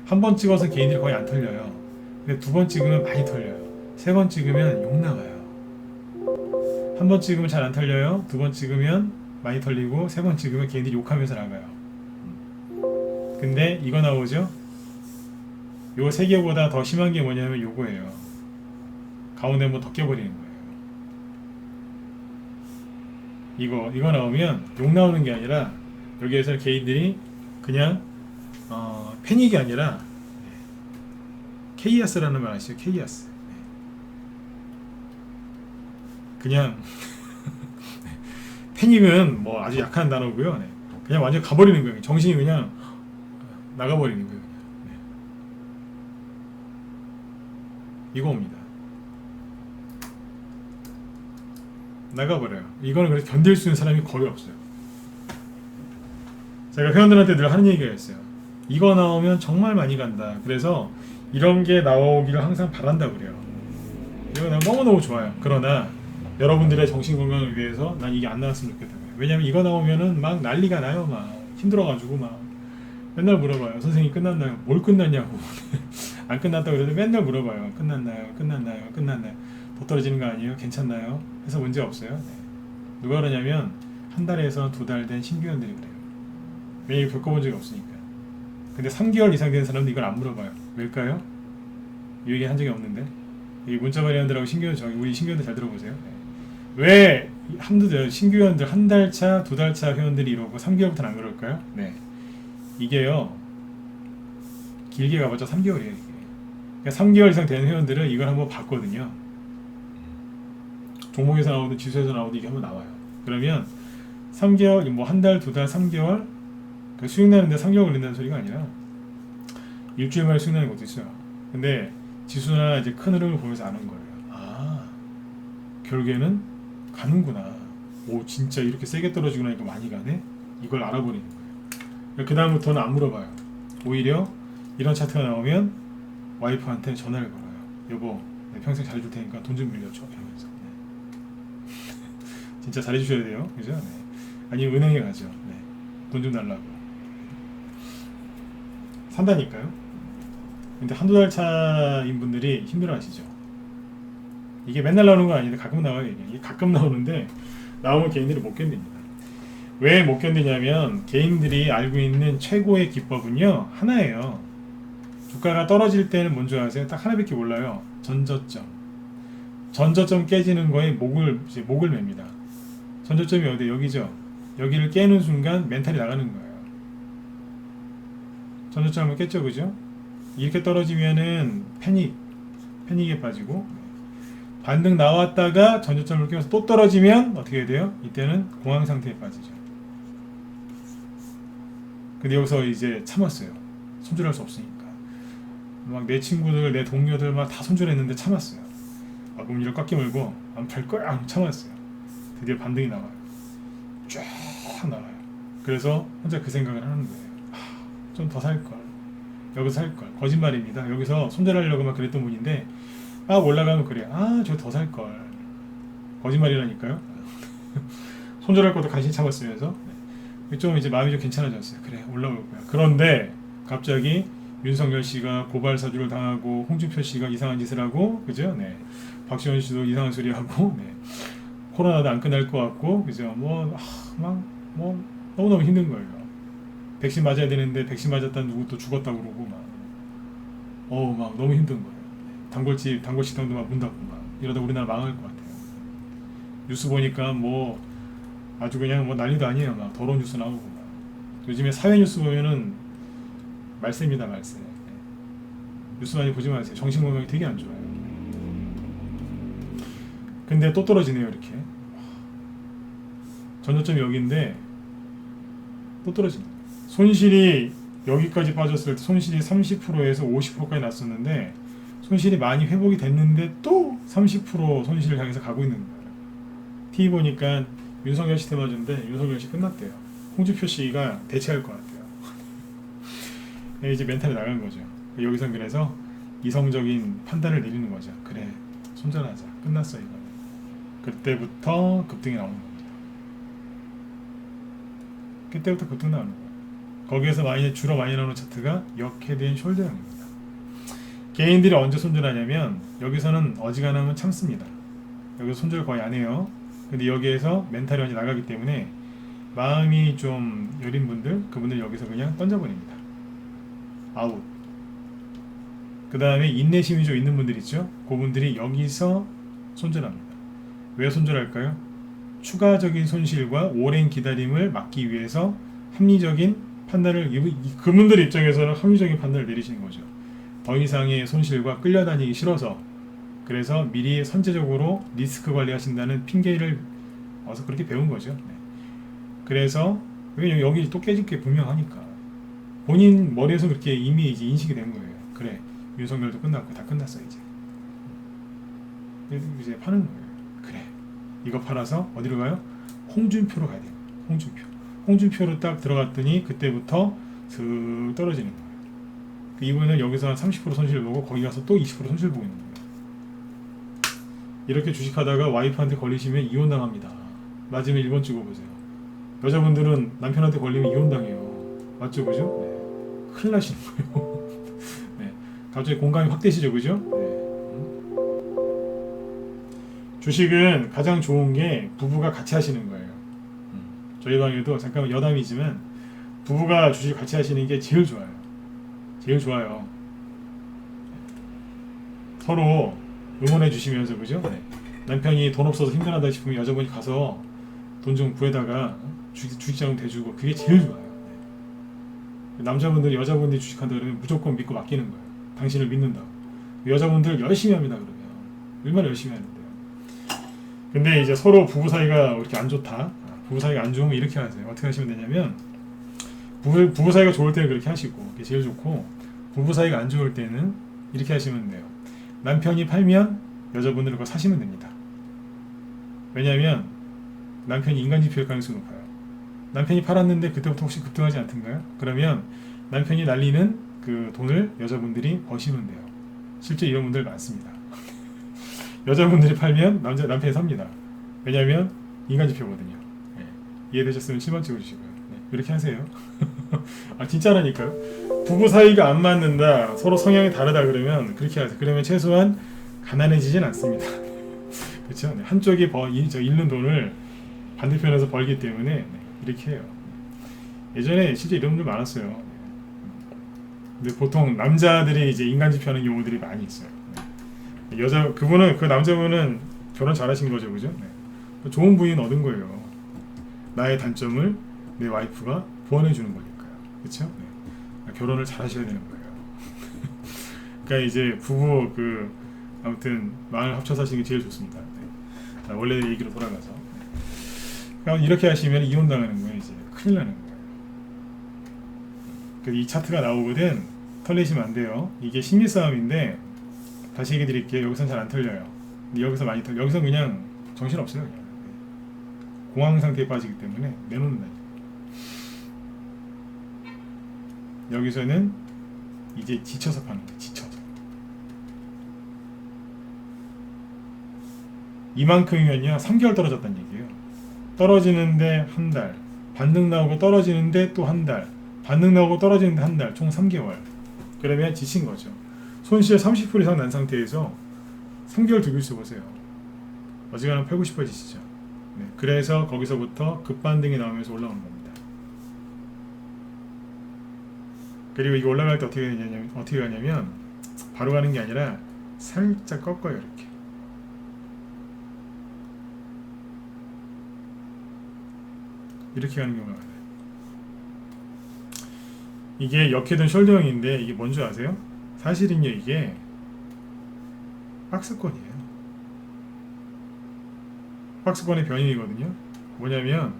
한 번 찍어서 개인들이 거의 안 털려요. 근데 2번 찍으면 많이 털려요. 3번 찍으면 욕 나가요. 한 번 찍으면 잘 안 털려요. 2번 찍으면 많이 털리고 3번 찍으면 개인들이 욕하면서 나가요. 근데 이거 나오죠? 요 3개보다 더 심한 게 뭐냐면 요거예요. 가운데 한번 더 껴버리는 거예요. 이거 나오면 욕 나오는 게 아니라 여기에서 개인들이 그냥 패닉이 아니라 케이아스라는 말 아시죠? 케이아스. 그냥 패닉은 뭐 아주 약한 단어고요. 네. 그냥 완전 가버리는 거예요. 정신이 그냥 나가버리는 거예요. 그냥. 네. 이거입니다. 나가버려요. 이거는 그래서 견딜 수 있는 사람이 거의 없어요. 제가 회원들한테 늘 하는 얘기가 있어요. 이거 나오면 정말 많이 간다. 그래서 이런 게 나오기를 항상 바란다고 그래요. 이거 나오면 너무너무 좋아요. 그러나 여러분들의 정신건강을 위해서 난 이게 안 나왔으면 좋겠다고요. 왜냐면 이거 나오면은 막 난리가 나요. 막 힘들어가지고 막 맨날 물어봐요. 선생님 끝났나요? 뭘 끝났냐고. 안 끝났다고 그래도 맨날 물어봐요. 끝났나요? 더 떨어지는 거 아니에요? 괜찮나요? 해서 문제 없어요. 네. 누가 그러냐면 한 달에서 2달 된 신규원들이 그래요. 왜 이거 겪어본 적이 없으니까. 근데 3개월 이상 된 사람도 이걸 안 물어봐요. 왜일까요? 이 얘기 한 적이 없는데. 이 문자발이 회원들하고 우리 신규원들 잘 들어보세요. 네. 왜 신규 회원들 한 달 차, 2달 차 회원들이 이러고 3개월부터는 안 그럴까요? 네. 이게요. 길게 가봤자 3개월이에요. 이게. 그러니까 3개월 이상 된 회원들은 이걸 한번 봤거든요. 종목에서 나오든 지수에서 나오든 이게 한번 나와요. 그러면 3개월, 뭐 한 달, 2달, 3개월 수익 나는데 3개월 걸린다는 소리가 아니라 일주일 만에 수익 나는 것도 있어요. 근데 지수나 이제 큰 흐름을 보면서 아는 거예요. 결국에는 가는구나. 오 진짜 이렇게 세게 떨어지고 나니까 많이 가네. 이걸 알아버리는 거예요. 그 다음부터는 안 물어봐요. 오히려 이런 차트가 나오면 와이프한테 전화를 걸어요. 여보, 네, 평생 잘해줄 테니까 돈 좀 빌려줘. 이러면서. 네. 진짜 잘해주셔야 돼요. 그죠? 네. 아니면 은행에 가죠. 네. 돈 좀 달라고. 산다니까요. 근데 한두 달 차인 분들이 힘들어 하시죠. 이게 맨날 나오는 건 아닌데 가끔 나와요. 이게 가끔 나오는데 나오면 개인들이 못 견딥니다. 왜 못 견디냐면 개인들이 알고 있는 최고의 기법은요 하나예요. 주가가 떨어질 때는 뭔지 아세요? 딱 하나밖에 몰라요. 전저점. 전저점 깨지는 거에 목을 맵니다. 전저점이 어디? 여기죠. 여기를 깨는 순간 멘탈이 나가는 거예요. 전저점을 깼죠, 그죠? 이렇게 떨어지면은 패닉에 빠지고 반등 나왔다가 전저점을 깨면서 또 떨어지면 어떻게 해야 돼요? 이때는 공황 상태에 빠지죠. 근데 여기서 이제 참았어요. 손절할 수 없으니까. 막 내 친구들, 내 동료들 막 다 손절했는데 참았어요. 막 음료를 꽉 깨물고 안 팔 거야 참았어요. 드디어 반등이 나와요. 쫙 나와요. 그래서 혼자 그 생각을 하는 거예요. 좀 더 살 걸. 여기서 살 걸. 거짓말입니다. 여기서 손절하려고만 그랬던 분인데 막 올라가면 그래. 저 더 살 걸. 거짓말이라니까요. 손절할 것도 간신히 참았으면서 좀 이제 마음이 좀 괜찮아졌어요. 그래 올라올 거야. 그런데 갑자기 윤석열 씨가 고발 사주를 당하고 홍준표 씨가 이상한 짓을 하고 그죠? 네. 박지원 씨도 이상한 소리 하고 네. 코로나도 안 끝날 것 같고 그죠? 너무너무 힘든 거예요. 백신 맞아야 되는데 백신 맞았다는 누구 또 죽었다고 그러고 막 너무 힘든 거예요. 단골집 단골식당도 막 문 닫고 막 이러다 우리나라 망할 것 같아요. 뉴스 보니까 아주 그냥 난리도 아니에요. 막 더러운 뉴스 나오고 막. 요즘에 사회 뉴스 보면은 말세입니다, 말세. 뉴스 많이 보지 마세요. 정신 건강이 되게 안 좋아요. 근데 또 떨어지네요, 이렇게. 전저점이 여기인데 또 떨어집니다. 손실이 여기까지 빠졌을 때 손실이 30%에서 50%까지 났었는데 손실이 많이 회복이 됐는데 또 30% 손실을 향해서 가고 있는 거예요. TV 보니까 윤석열 씨 테마주인데 윤석열 씨 끝났대요. 홍준표 씨가 대체할 것 같아요. 이제 멘탈이 나간 거죠. 여기선 그래서 이성적인 판단을 내리는 거죠. 그래 손절하자. 끝났어 이거는. 그때부터 급등이 나오는 겁니다. 그때부터 급등 나오는 거예요. 거기에서 주로 많이 나오는 차트가 역헤드앤 숄더형입니다. 개인들이 언제 손절하냐면 여기서는 어지간하면 참습니다. 여기서 손절 거의 안 해요. 근데 여기에서 멘탈이 완전히 나가기 때문에 마음이 좀 여린 분들 그분들 여기서 그냥 던져버립니다. 아웃. 그 다음에 인내심이 좀 있는 분들 있죠. 그분들이 여기서 손절합니다. 왜 손절할까요? 추가적인 손실과 오랜 기다림을 막기 위해서 합리적인 판단을 그분들 입장에서는 합리적인 판단을 내리시는 거죠. 더 이상의 손실과 끌려다니기 싫어서 그래서 미리 선제적으로 리스크 관리하신다는 핑계를 어서 그렇게 배운 거죠. 네. 그래서 여기 또 깨질 게 분명하니까 본인 머리에서 그렇게 이미 이제 인식이 된 거예요. 그래 윤석열도 끝났고 다 끝났어 이제 파는 거예요. 그래 이거 팔아서 어디로 가요? 홍준표로 가야 돼요. 홍준표로 딱 들어갔더니 그때부터 슥 떨어지는 거예요. 이분은 여기서 한 30% 손실 보고 거기 가서 또 20% 손실 보고 있는 거예요. 이렇게 주식하다가 와이프한테 걸리시면 이혼당합니다. 맞으면 1번 찍어보세요. 여자분들은 남편한테 걸리면 이혼당해요. 맞죠, 그죠? 네. 큰일 나시는 거예요. 네. 갑자기 공감이 확 되시죠, 그죠? 네. 주식은 가장 좋은 게 부부가 같이 하시는 거예요. 저희 방에도 잠깐만 여담이지만 부부가 주식 같이 하시는 게 제일 좋아요. 제일 좋아요. 서로 응원해 주시면서 그죠? 네. 남편이 돈 없어서 힘들하다 싶으면 여자분이 가서 돈 좀 구해다가 주식장 대주고 그게 제일 좋아요. 네. 남자분들 여자분들이 주식한다 그러면 무조건 믿고 맡기는 거예요. 당신을 믿는다. 여자분들 열심히 합니다 그러면 얼마나 열심히 하는데요. 근데 이제 서로 부부 사이가 이렇게 안 좋다. 부부 사이가 안 좋으면 이렇게 하세요. 어떻게 하시면 되냐면 부부 사이가 좋을 때는 그렇게 하시고 그게 제일 좋고 부부 사이가 안 좋을 때는 이렇게 하시면 돼요. 남편이 팔면 여자분들은 그거 사시면 됩니다. 왜냐하면 남편이 인간 지표일 가능성이 높아요. 남편이 팔았는데 그때부터 혹시 급등하지 않던가요? 그러면 남편이 날리는 그 돈을 여자분들이 버시면 돼요. 실제 이런 분들 많습니다. 여자분들이 팔면 남편이 삽니다. 왜냐하면 인간 지표거든요. 네. 이해되셨으면 7번 찍어주시고요. 네. 이렇게 하세요. 아 진짜라니까요. 부부 사이가 안 맞는다, 서로 성향이 다르다 그러면 그렇게 하세요. 그러면 최소한 가난해지진 않습니다. 그렇죠? 네. 한쪽이 잃는 돈을 반대편에서 벌기 때문에 네. 이렇게 해요. 예전에 실제 이런 분들 많았어요. 근데 보통 남자들이 이제 인간 지표하는 경우들이 많이 있어요. 네. 그 남자분은 결혼 잘하신 거죠, 그죠? 네. 좋은 부인 얻은 거예요. 나의 단점을 내 와이프가 보완해 주는 거니까요, 그렇죠? 네. 결혼을 잘하셔야 되는 거예요. 그러니까 이제 부부 아무튼 마음을 합쳐 사시는 게 제일 좋습니다. 네. 자, 원래 얘기로 돌아가서. 그럼 이렇게 하시면 이혼 당하는 거예요. 이제 큰일 나는 거예요. 이 차트가 나오거든. 털리시면 안 돼요. 이게 심리 싸움인데 다시 얘기 드릴게요. 여기서는 잘 안 털려요. 근데 여기서 많이 털려. 여기서 그냥 정신 없어요. 그냥 공황 상태에 빠지기 때문에 내놓는다. 여기서는 이제 지쳐서 파는 거예요. 지쳐서. 이만큼이면요 3개월 떨어졌다는 얘기예요. 떨어지는데 한 달, 반등 나오고 떨어지는데 또 한 달, 반등 나오고 떨어지는데 한 달, 총 3개월. 그러면 지친 거죠. 손실 30% 이상 난 상태에서 3개월 두고 있어 보세요. 어지간하면 8, 90% 지치죠. 네, 그래서 거기서부터 급반등이 나오면서 올라오는 겁니다. 그리고 이거 올라갈 때 어떻게 가냐면 바로 가는 게 아니라 살짝 꺾어요. 이렇게 가는 경우가 많아요. 이게 역헤든 숄더형인데 이게 뭔지 아세요? 사실은요 이게 박스권이에요. 박스권의 변형이거든요. 뭐냐면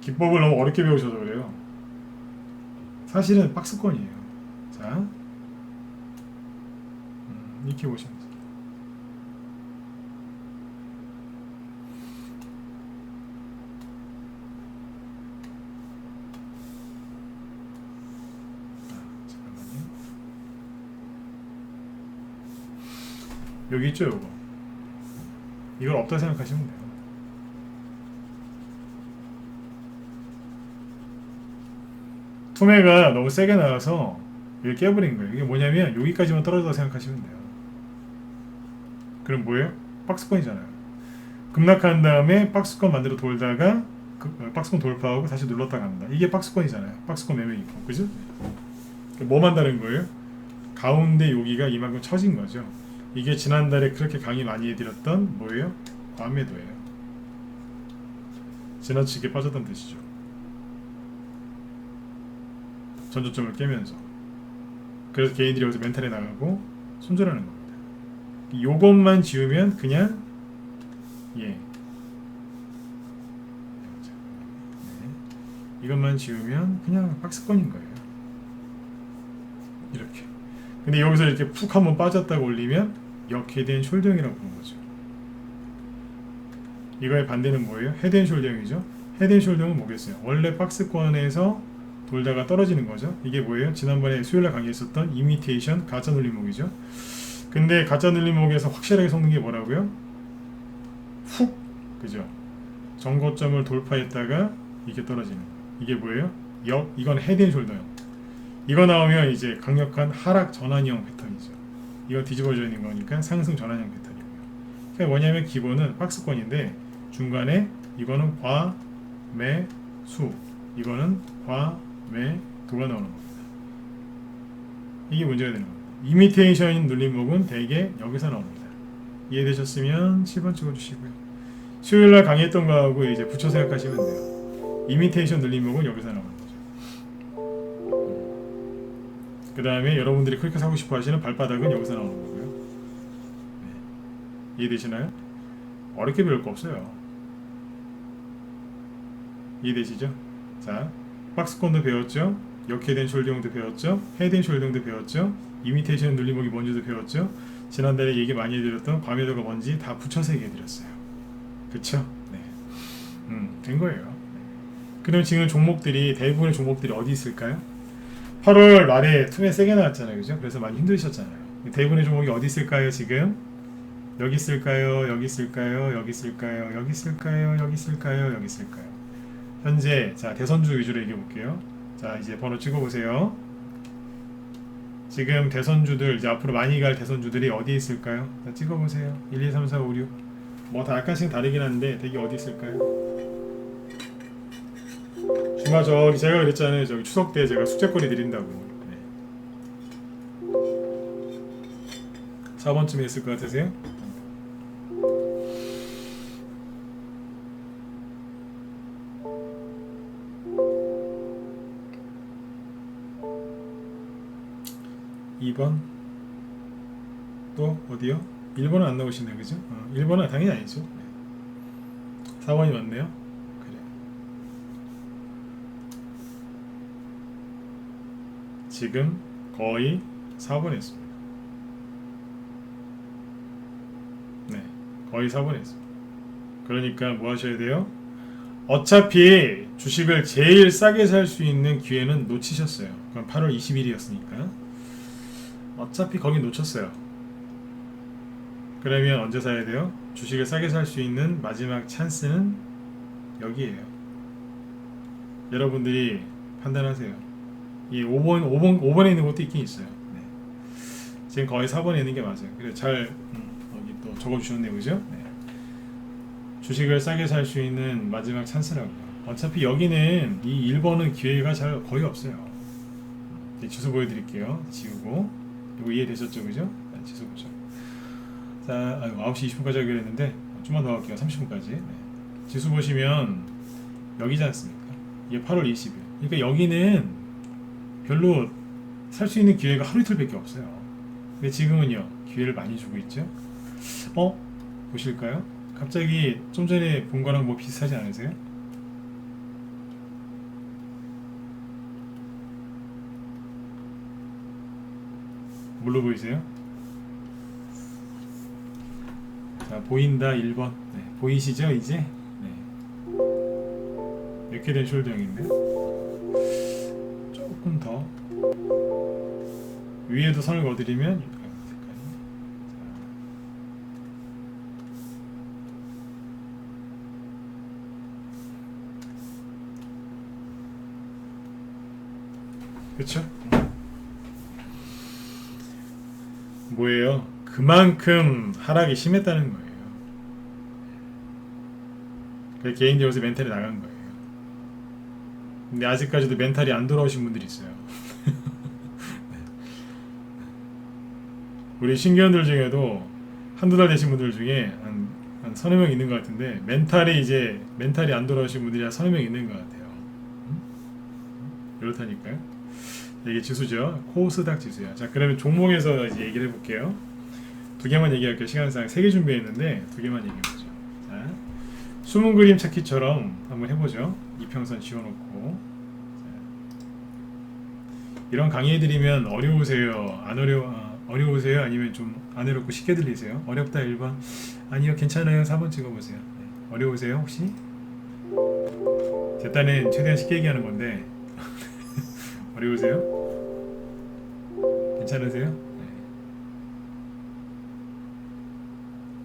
기법을 너무 어렵게 배우셔서 그래요. 사실은 박스권이에요. 자, 이렇게 보시면 돼요. 여기 있죠, 요거. 이걸 없다 생각하시면 돼요. 투매가 너무 세게 나와서 이걸 깨버린 거예요. 이게 뭐냐면 여기까지만 떨어졌다 생각하시면 돼요. 그럼 뭐예요? 박스권이잖아요. 급락한 다음에 박스권 만들어 돌다가 박스권 돌파하고 다시 눌렀다 갑니다. 이게 박스권이잖아요. 박스권 매매기법, 그죠? 뭐만 다른 거예요? 가운데 여기가 이만큼 처진 거죠. 이게 지난달에 그렇게 강의 많이 해드렸던 뭐예요? 과매도예요. 지나치게 빠졌던 뜻이죠. 전저점을 깨면서. 그래서 개인들이 여기서 멘탈에 나가고 손절하는 겁니다. 요것만 지우면 그냥 이것만 지우면 그냥 박스권인 거예요. 이렇게. 근데 여기서 이렇게 푹 한번 빠졌다고 올리면 역헤드앤 숄더형이라고 부르는 거죠. 이거의 반대는 뭐예요? 헤드앤 숄더형이죠. 헤드앤 숄더형은 뭐겠어요? 원래 박스권에서 돌다가 떨어지는 거죠. 이게 뭐예요? 지난번에 수요일날 강의했었던 이미테이션 가짜 눌림목이죠. 근데 가짜 눌림목에서 확실하게 속는 게 뭐라고요? 훅, 그죠? 정고점을 돌파했다가 이게 떨어지는 거. 이게 뭐예요? 이건 헤드앤 숄더형. 이거 나오면 이제 강력한 하락 전환형 패턴이죠. 이거 뒤집어져 있는 거니까 상승 전환형 패턴이고요. 그러니까 뭐냐면 기본은 박스권인데 중간에 이거는 과, 매, 수, 이거는 과, 매, 도가 나오는 겁니다. 이게 문제가 되는 겁니다. 이미테이션 눌림목은 대개 여기서 나옵니다. 이해되셨으면 7번 찍어주시고요. 수요일날 강의했던 거하고 이제 붙여 생각하시면 돼요. 이미테이션 눌림목은 여기서 나오는 거죠. 그 다음에 여러분들이 그렇게 사고 싶어 하시는 발바닥은 여기서 나오는 거고요. 네. 이해되시나요? 어렵게 배울 거 없어요. 이해되시죠? 자, 박스권도 배웠죠? 역헤드앤 숄더형도 배웠죠? 헤드앤 숄더형도 배웠죠? 이미테이션 눌림목이 뭔지도 배웠죠? 지난달에 얘기 많이 해드렸던 과밀도가 뭔지 다 붙여서 얘기해드렸어요. 그쵸? 네. 된 거예요. 그럼 지금 종목들이 대부분의 종목들이 어디 있을까요? 8월 말에 투매 세게 나왔잖아요. 그죠? 그래서 많이 힘드셨잖아요. 대부분의 종목이 어디 있을까요? 지금 여기 있을까요? 여기 있을까요? 여기 있을까요? 여기 있을까요? 여기 있을까요? 여기 있을까요? 현재 자 대선주 위주로 얘기해 볼게요. 자 이제 번호 찍어 보세요. 지금 대선주들 이제 앞으로 많이 갈 대선주들이 어디 있을까요? 자, 찍어 보세요. 1, 2, 3, 4, 5, 6 뭐 다 약간씩 다르긴 한데 대기 어디 있을까요? 주말 저기 제가 그랬잖아요. 저기 추석 때 제가 숙제거리 드린다고. 네. 4번쯤에 있을 것 같으세요? 2번 또 어디요? 1번은 안 나오시네요. 그죠? 1번은 당연히 아니죠. 네. 4번이 맞네요. 그래요. 지금 거의 4번 했습니다. 네, 거의 4번 했습니다. 그러니까 뭐 하셔야 돼요? 어차피 주식을 제일 싸게 살 수 있는 기회는 놓치셨어요. 그럼 8월 20일이었으니까 어차피 거기 놓쳤어요. 그러면 언제 사야 돼요? 주식을 싸게 살 수 있는 마지막 찬스는 여기에요. 여러분들이 판단하세요. 이 5번에 있는 것도 있긴 있어요. 네. 지금 거의 4번에 있는 게 맞아요. 그래 잘 여기 또 적어주셨네요. 그죠? 네. 주식을 싸게 살 수 있는 마지막 찬스라고요. 어차피 여기는 이 1번은 기회가 잘 거의 없어요. 지수 보여드릴게요. 지우고 이거 이해되셨죠? 그죠? 네, 지수 보죠. 자, 9시 20분까지 하기로 했는데 좀만 더 할게요. 30분까지. 네. 지수 보시면 여기지 않습니까? 이게 8월 20일. 그러니까 여기는 별로 살 수 있는 기회가 하루 이틀밖에 없어요. 근데 지금은요 기회를 많이 주고 있죠. 보실까요? 갑자기 좀 전에 본 거랑 뭐 비슷하지 않으세요? 뭘로 보이세요? 자, 보인다 1번. 네, 보이시죠 이제? 네. 이렇게 된 숄더형인데 조금 더 위에도 선을 그어드리면 그쵸? 뭐예요? 그만큼 하락이 심했다는 거예요. 그래서 개인적으로 멘탈이 나간 거예요. 근데 아직까지도 멘탈이 안 돌아오신 분들이 있어요. 우리 신규원들 중에도 한두 달 되신 분들 중에 한 서너 명 있는 것 같은데 멘탈이 안 돌아오신 분들이 한 서너 명 있는 것 같아요. 이렇다니까요. 이게 지수죠. 코스닥 지수야. 자, 그러면 종목에서 이제 얘기를 해볼게요. 두 개만 얘기할게요. 시간상 3개 준비했는데 두 개만 얘기해보죠. 자, 숨은 그림 찾기처럼 한번 해보죠. 이평선 지워놓고. 자, 이런 강의해드리면 어려우세요? 어려우세요? 아니면 좀 안 어렵고 쉽게 들리세요? 어렵다 1번. 아니요 괜찮아요 4번 찍어보세요. 네. 어려우세요 혹시? 제 딴엔 최대한 쉽게 얘기하는 건데 어려우세요? 괜찮으세요? 네.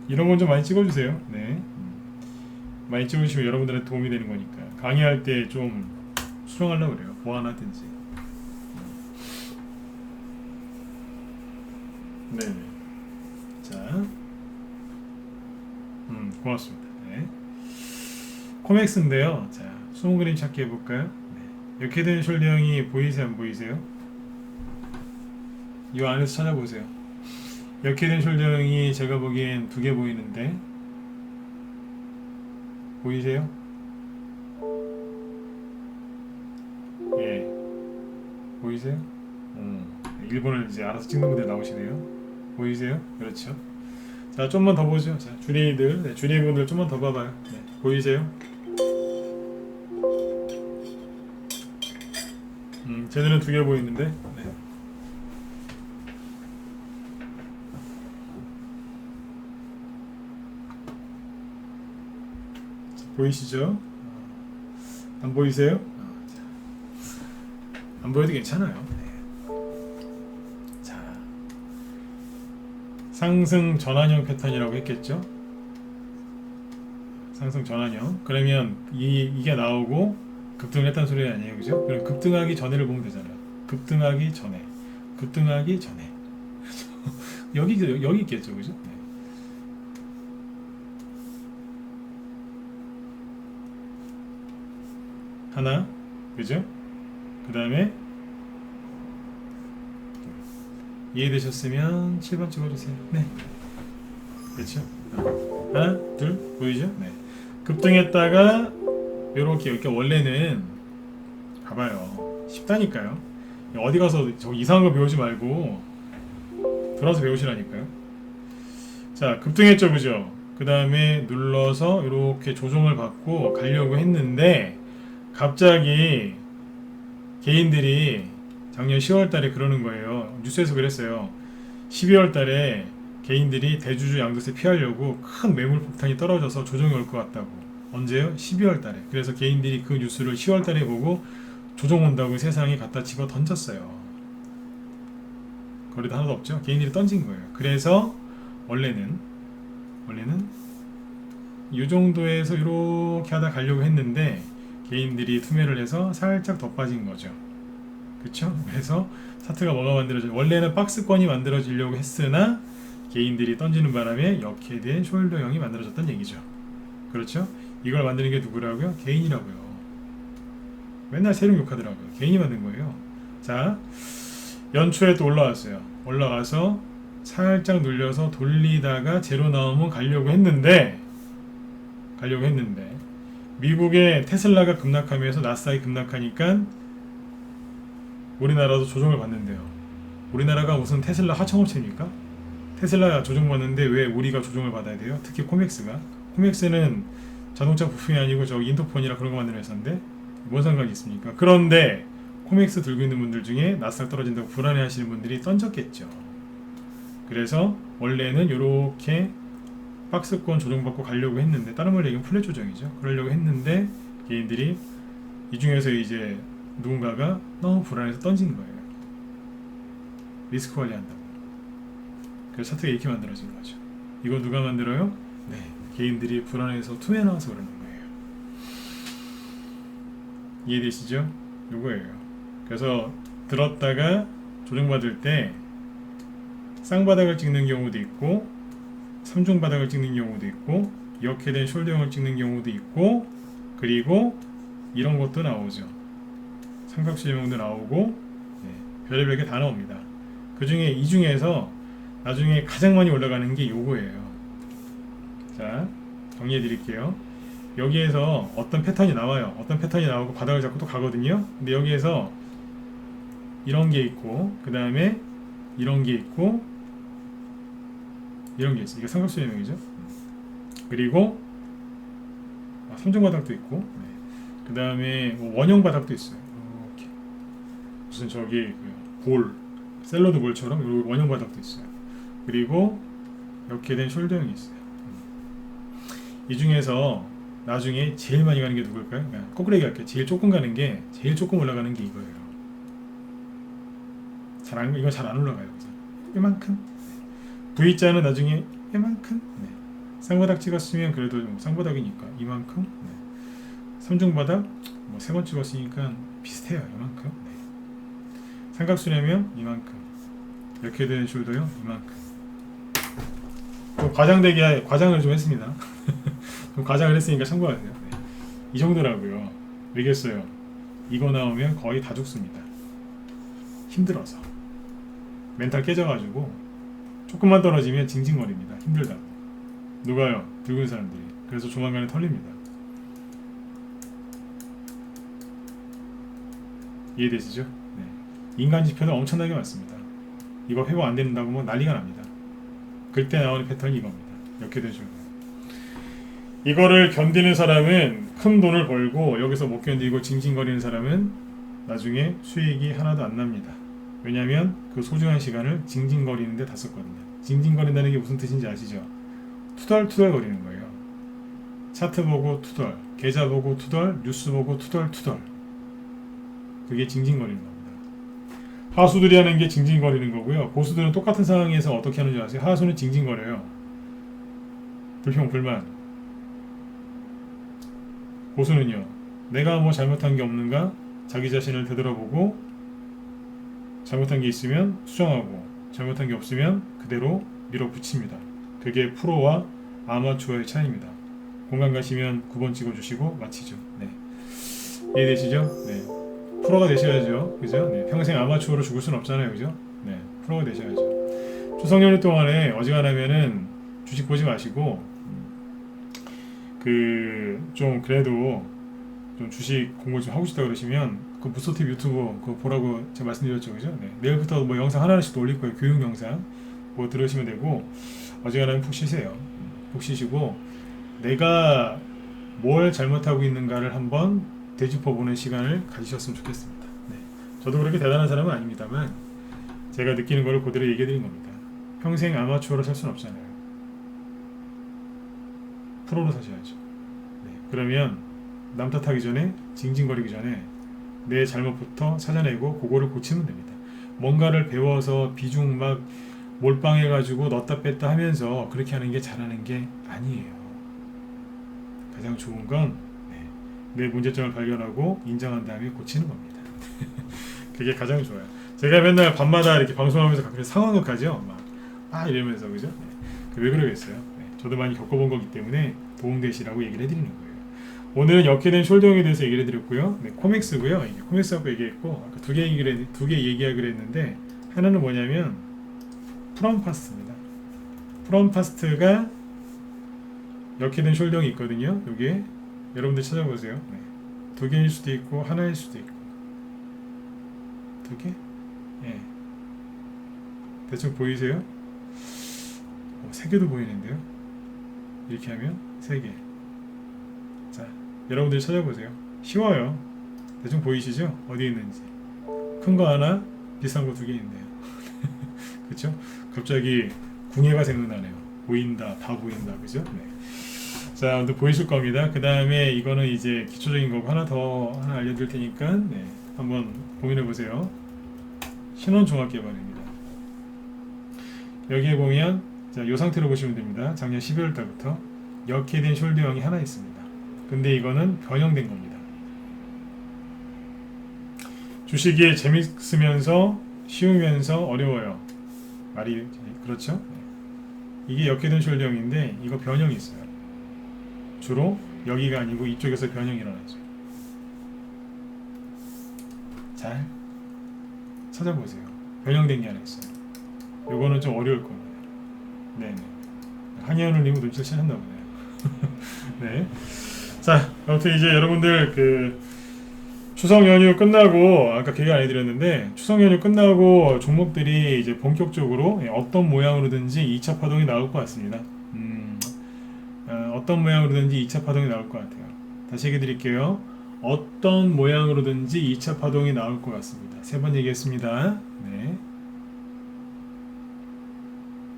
이런 건 좀 많이 찍어주세요. 네. 많이 찍어주시면 여러분들한테 도움이 되는 거니까 강의할 때 좀 수정하려고 그래요. 뭐 하나든지. 네네. 자, 고맙습니다. 네. 코맥스인데요. 자, 숨은 그림 찾기 해볼까요? 네. 이렇게 된 숄더형이 보이세요? 안 보이세요? 이 안에서 찾아보세요. 이렇게 된 숄더형이 제가 보기엔 두 개 보이는데 보이세요? 예. 보이세요? 1번을 이제 알아서 찍는 분들 나오시네요. 보이세요? 그렇죠. 자, 좀만 더 보죠. 자, 준이들, 네, 준이분들 좀만 더 봐봐요. 네, 보이세요? 쟤들은 두 개 보이는데, 네. 보이시죠? 안 보이세요? 자, 안 보여도 괜찮아요. 네. 자, 상승 전환형 패턴이라고 했겠죠? 상승 전환형. 그러면 이게 나오고 급등을 했다는 소리 아니에요, 그죠? 그럼 급등하기 전에를 보면 되잖아요. 급등하기 전에, 급등하기 전에. 여기 있겠죠, 그죠? 네. 하나, 그죠? 그 다음에 이해되셨으면 7번 찍어주세요. 네, 그렇죠? 하나, 둘, 보이죠? 네. 급등했다가 이렇게 원래는 봐봐요. 쉽다니까요. 어디 가서 저 이상한 거 배우지 말고 들어와서 배우시라니까요. 자, 급등했죠, 그죠? 그 다음에 눌러서 이렇게 조정을 받고 가려고 했는데 갑자기 개인들이 작년 10월 달에 그러는 거예요. 뉴스에서 그랬어요. 12월 달에 개인들이 대주주 양도세 피하려고 큰 매물 폭탄이 떨어져서 조정이 올 것 같다고. 언제요? 12월 달에. 그래서 개인들이 그 뉴스를 10월 달에 보고 조정 온다고 세상에 갖다 집어 던졌어요. 거리도 하나도 없죠. 개인들이 던진 거예요. 그래서 원래는 이 정도에서 이렇게 하다 가려고 했는데 개인들이 투매를 해서 살짝 더 빠진 거죠. 그쵸? 그래서 차트가 뭐가 만들어져? 원래는 박스권이 만들어지려고 했으나 개인들이 던지는 바람에 역헤드의 숄더형이 만들어졌다는 얘기죠. 그렇죠? 이걸 만드는 게 누구라고요? 개인이라고요. 맨날 세력 욕하더라고요. 개인이 만든 거예요. 자, 연초에 또 올라왔어요. 올라가서 살짝 눌려서 돌리다가 제로 나오면 가려고 했는데 미국의 테슬라가 급락하면서 나스닥이 급락하니까 우리나라도 조정을 받는데요. 우리나라가 무슨 테슬라 하청업체입니까? 테슬라 조정받는데 왜 우리가 조정을 받아야 돼요? 특히 코맥스가. 코맥스는 자동차 부품이 아니고 저 인터폰이라 그런 거 만드는 회사인데 뭔 상관이 있습니까? 그런데 코맥스 들고 있는 분들 중에 나스닥 떨어진다고 불안해 하시는 분들이 던졌겠죠. 그래서 원래는 이렇게 박스권 조정받고 가려고 했는데 다른 말로 얘기하면 플랫 조정이죠. 그러려고 했는데 개인들이 이 중에서 이제 누군가가 너무 불안해서 던진 거예요. 리스크 관리한다고. 그래서 차트가 이렇게 만들어진 거죠. 이거 누가 만들어요? 네, 개인들이 불안해서 투매 나와서 그러는 거예요. 이해되시죠? 요거예요. 그래서 들었다가 조정받을 때 쌍바닥을 찍는 경우도 있고 3중 바닥을 찍는 경우도 있고 이렇게 된 숄더형을 찍는 경우도 있고 그리고 이런 것도 나오죠. 삼각수렴형도 나오고 별의별 게 다 나옵니다. 그 중에 이 중에서 나중에 가장 많이 올라가는 게 요거예요. 자, 정리해 드릴게요. 여기에서 어떤 패턴이 나와요. 어떤 패턴이 나오고 바닥을 잡고 또 가거든요. 근데 여기에서 이런 게 있고 그 다음에 이런 게 있고 이런 게 있어요. 이게 삼각수렴형이죠. 그리고 3중 바닥도 있고 그 다음에 원형 바닥도 있어요. 이렇게 무슨 저기 볼 샐러드 볼처럼 이렇게 원형 바닥도 있어요. 그리고 이렇게 된 숄더형이 있어요. 이 중에서 나중에 제일 많이 가는 게 누굴까요? 거꾸로 얘기할게요. 제일 조금 가는 게 제일 조금 올라가는 게 이거예요. 이거 잘 안 올라가요. 그죠? 이만큼. V자는 나중에 이만큼. 네. 쌍바닥 찍었으면 그래도 쌍바닥이니까 이만큼. 네. 3중 바닥 뭐 3번 찍었으니까 비슷해요. 이만큼. 네. 삼각수렴형 이만큼. 이렇게 되는 숄더형 이만큼. 과장을 좀 했습니다. 과장을 했으니까 참고하세요. 네. 이 정도라고요. 왜겠어요? 이거 나오면 거의 다 죽습니다. 힘들어서 멘탈 깨져가지고 조금만 떨어지면 징징거립니다. 힘들다고. 누가요? 들고 있는 사람들이. 그래서 조만간에 털립니다. 이해되시죠? 네. 인간 지표는 엄청나게 많습니다. 이거 회복 안 된다고 뭐 난리가 납니다. 그때 나오는 패턴이 이겁니다. 이렇게 되죠. 이거를 견디는 사람은 큰 돈을 벌고 여기서 못 견디고 징징거리는 사람은 나중에 수익이 하나도 안 납니다. 왜냐하면 그 소중한 시간을 징징거리는데 다 썼거든요. 징징거린다는 게 무슨 뜻인지 아시죠? 투덜투덜 거리는 거예요. 차트 보고 투덜, 계좌 보고 투덜, 뉴스 보고 투덜. 그게 징징거리는 겁니다. 하수들이 하는 게 징징거리는 거고요. 고수들은 똑같은 상황에서 어떻게 하는지 아세요? 하수는 징징거려요. 불평, 불만. 고수는요, 내가 뭐 잘못한 게 없는가? 자기 자신을 되돌아보고, 잘못한 게 있으면 수정하고, 잘못한 게 없으면 그대로 밀어붙입니다. 그게 프로와 아마추어의 차이입니다. 공감 가시면 9번 찍어주시고 마치죠. 네. 이해되시죠? 네. 프로가 되셔야죠. 그죠? 네. 평생 아마추어로 죽을 순 없잖아요. 그죠? 네. 프로가 되셔야죠. 추석 연휴 동안에 어지간하면은 주식 보지 마시고, 좀 그래도 좀 주식 공부 좀 하고 싶다 그러시면 그 무소팁 유튜브 그거 보라고 제가 말씀드렸죠. 그죠? 네. 내일부터 뭐 영상 하나씩 또 올릴 거예요. 교육 영상. 그거 들으시면 되고, 어지간하면 푹 쉬세요. 푹 쉬시고, 내가 뭘 잘못하고 있는가를 한번 되짚어보는 시간을 가지셨으면 좋겠습니다. 네. 저도 그렇게 대단한 사람은 아닙니다만 제가 느끼는 걸 그대로 얘기해드린 겁니다. 평생 아마추어로 살 수는 없잖아요. 프로로 사셔야죠. 네. 그러면 남 탓하기 전에, 징징거리기 전에 내 잘못부터 찾아내고 그거를 고치면 됩니다. 뭔가를 배워서 비중 막 몰빵해가지고 넣었다 뺐다 하면서 그렇게 하는 게 잘하는 게 아니에요. 가장 좋은 건 내 문제점을 발견하고 인정한 다음에 고치는 겁니다. 그게 가장 좋아요. 제가 맨날 밤마다 이렇게 방송하면서 가끔 상황극 하죠. 이러면서 그죠? 네. 왜 그러겠어요? 네. 저도 많이 겪어본 거기 때문에 도움되시라고 얘기를 해드리는 거예요. 오늘은 역회된 숄더형에 대해서 얘기를 해드렸고요. 네, 코맥스고요. 이게 코맥스하고 얘기했고 아까 두 개 얘기하기로 했는데 하나는 뭐냐면 프롬파스트입니다. 프롬파스트가 역회된 숄더형이 있거든요. 여기에 여러분들 찾아보세요. 네. 두 개일 수도 있고 하나일 수도 있고 두 개? 예. 대충 보이세요? 세 개도 보이는데요. 이렇게 하면 세 개. 자, 여러분들 찾아보세요. 쉬워요. 대충 보이시죠? 어디 있는지. 큰 거 하나, 비싼 거 두 개 있네요. 그렇죠? 갑자기 궁예가 생각나네요. 보인다, 다 보인다, 그죠? 네. 자, 아무튼 보이실 겁니다. 그 다음에 이거는 이제 기초적인 거고 하나 알려드릴 테니까 네, 한번 고민해 보세요. 신원종합개발입니다. 여기에 보면 자, 이 상태로 보시면 됩니다. 작년 12월 달부터 역회된 숄더형이 하나 있습니다. 근데 이거는 변형된 겁니다. 주식이 재밌으면서 쉬우면서 어려워요. 말이 그렇죠? 네. 이게 역회된 숄더형인데 이거 변형이 있어요. 주로 여기가 아니고 이쪽에서 변형이 일어나죠. 잘 찾아보세요. 변형된 게 하나 있어요. 요거는 좀 어려울 겁니다. 네네. 한예은님은 눈치를 채셨나 보네요. 네. 자, 아무튼 이제 여러분들 추석 연휴 끝나고 아까 계획 안 해드렸는데 추석 연휴 끝나고 종목들이 이제 본격적으로 어떤 모양으로든지 2차 파동이 나올 것 같습니다. 어떤 모양으로든지 2차 파동이 나올 것 같아요. 다시 얘기 드릴게요. 어떤 모양으로든지 2차 파동이 나올 것 같습니다. 3번 얘기했습니다. 네.